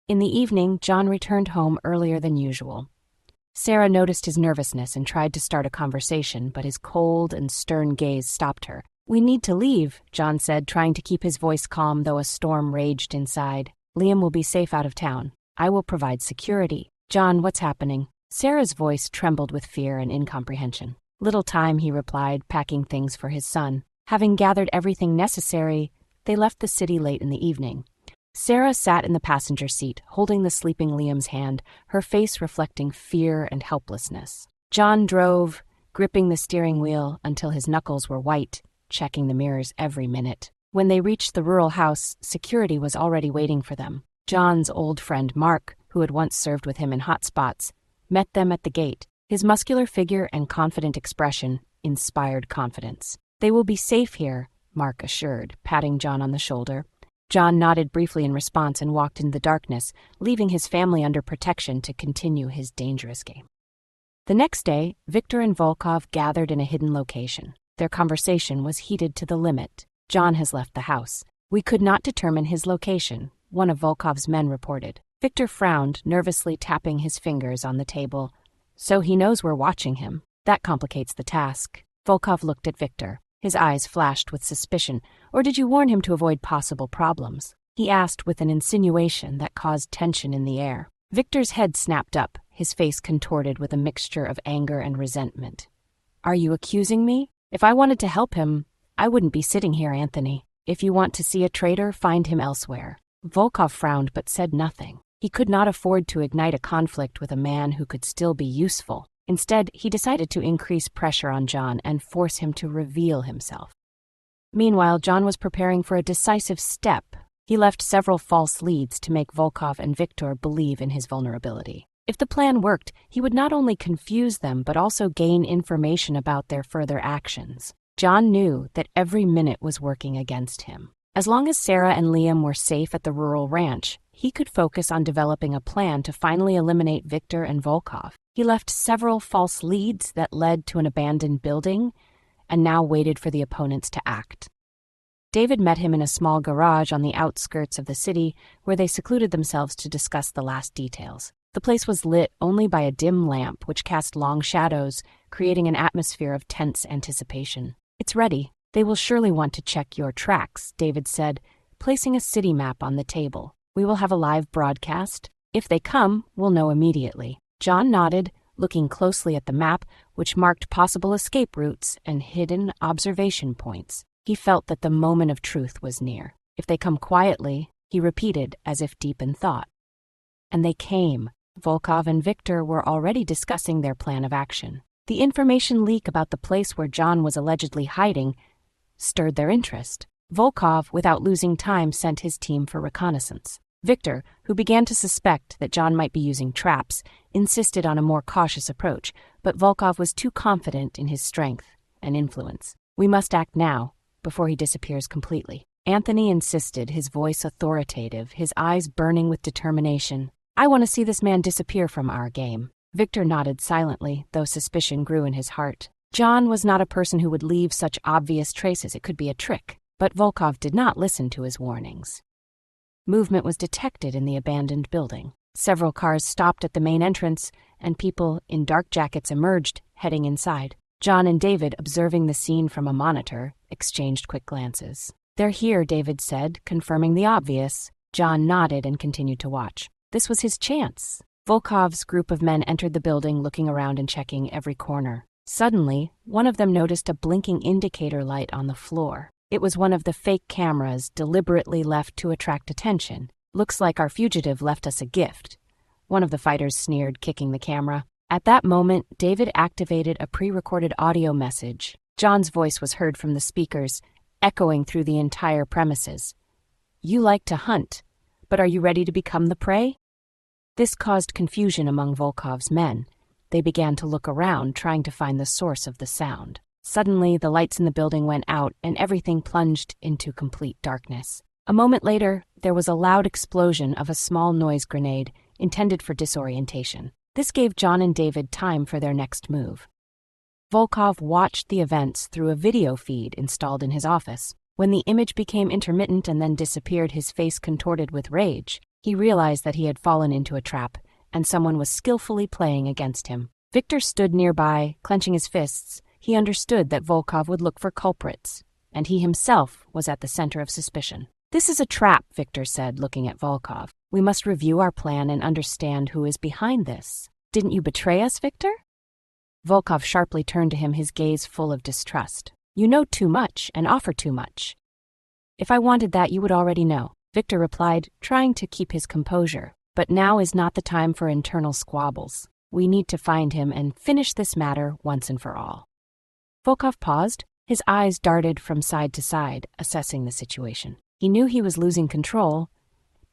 In the evening, John returned home earlier than usual. Sarah noticed his nervousness and tried to start a conversation, but his cold and stern gaze stopped her. "We need to leave," John said, trying to keep his voice calm though a storm raged inside. "Liam will be safe out of town. I will provide security." "John, what's happening?" Sarah's voice trembled with fear and incomprehension. "Little time," he replied, packing things for his son. Having gathered everything necessary, they left the city late in the evening. Sarah sat in the passenger seat, holding the sleeping Liam's hand, her face reflecting fear and helplessness. John drove, gripping the steering wheel until his knuckles were white, checking the mirrors every minute. When they reached the rural house, security was already waiting for them. John's old friend Mark, who had once served with him in hot spots, met them at the gate. His muscular figure and confident expression inspired confidence. "They will be safe here," Mark assured, patting John on the shoulder. John nodded briefly in response and walked into the darkness, leaving his family under protection to continue his dangerous game. The next day, Victor and Volkov gathered in a hidden location. Their conversation was heated to the limit. "John has left the house. We could not determine his location," one of Volkov's men reported. Victor frowned, nervously tapping his fingers on the table. "So he knows we're watching him. That complicates the task." Volkov looked at Victor. His eyes flashed with suspicion. "Or did you warn him to avoid possible problems?" he asked with an insinuation that caused tension in the air. Victor's head snapped up, his face contorted with a mixture of anger and resentment. "Are you accusing me? If I wanted to help him, I wouldn't be sitting here, Anthony. If you want to see a traitor, find him elsewhere." Volkov frowned but said nothing. He could not afford to ignite a conflict with a man who could still be useful. Instead, he decided to increase pressure on John and force him to reveal himself. Meanwhile, John was preparing for a decisive step. He left several false leads to make Volkov and Victor believe in his vulnerability. If the plan worked, he would not only confuse them but also gain information about their further actions. John knew that every minute was working against him. As long as Sarah and Liam were safe at the rural ranch, he could focus on developing a plan to finally eliminate Victor and Volkov. He left several false leads that led to an abandoned building and now waited for the opponents to act. David met him in a small garage on the outskirts of the city where they secluded themselves to discuss the last details. The place was lit only by a dim lamp which cast long shadows, creating an atmosphere of tense anticipation. "It's ready. They will surely want to check your tracks," David said, placing a city map on the table. "We will have a live broadcast. If they come, we'll know immediately." John nodded, looking closely at the map, which marked possible escape routes and hidden observation points. He felt that the moment of truth was near. "If they come quietly," he repeated as if deep in thought. And they came. Volkov and Victor were already discussing their plan of action. The information leak about the place where John was allegedly hiding stirred their interest. Volkov, without losing time, sent his team for reconnaissance. Victor, who began to suspect that John might be using traps, insisted on a more cautious approach, but Volkov was too confident in his strength and influence. "We must act now, before he disappears completely." Anthony insisted, his voice authoritative, his eyes burning with determination. "I want to see this man disappear from our game." Victor nodded silently, though suspicion grew in his heart. John was not a person who would leave such obvious traces. It could be a trick. But Volkov did not listen to his warnings. Movement was detected in the abandoned building. Several cars stopped at the main entrance, and people in dark jackets emerged, heading inside. John and David, observing the scene from a monitor, exchanged quick glances. "They're here," David said, confirming the obvious. John nodded and continued to watch. This was his chance. Volkov's group of men entered the building, looking around and checking every corner. Suddenly, one of them noticed a blinking indicator light on the floor. It was one of the fake cameras deliberately left to attract attention. "Looks like our fugitive left us a gift," one of the fighters sneered, kicking the camera. At that moment, David activated a pre-recorded audio message. John's voice was heard from the speakers, echoing through the entire premises. "You like to hunt, but are you ready to become the prey?" This caused confusion among Volkov's men. They began to look around, trying to find the source of the sound. Suddenly, the lights in the building went out and everything plunged into complete darkness. A moment later, there was a loud explosion of a small noise grenade intended for disorientation. This gave John and David time for their next move. Volkov watched the events through a video feed installed in his office. When the image became intermittent and then disappeared, his face contorted with rage. He realized that he had fallen into a trap, and someone was skillfully playing against him. Victor stood nearby, clenching his fists. He understood that Volkov would look for culprits, and he himself was at the center of suspicion. "This is a trap," Victor said, looking at Volkov. "We must review our plan and understand who is behind this." "Didn't you betray us, Victor?" Volkov sharply turned to him, his gaze full of distrust. "You know too much and offer too much." "If I wanted that, you would already know," Victor replied, trying to keep his composure. "But now is not the time for internal squabbles. We need to find him and finish this matter once and for all." Volkov paused. His eyes darted from side to side, assessing the situation. He knew he was losing control,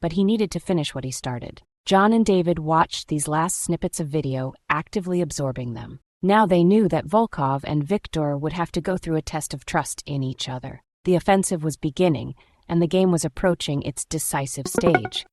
but he needed to finish what he started. John and David watched these last snippets of video, actively absorbing them. Now they knew that Volkov and Victor would have to go through a test of trust in each other. The offensive was beginning, and the game was approaching its decisive stage.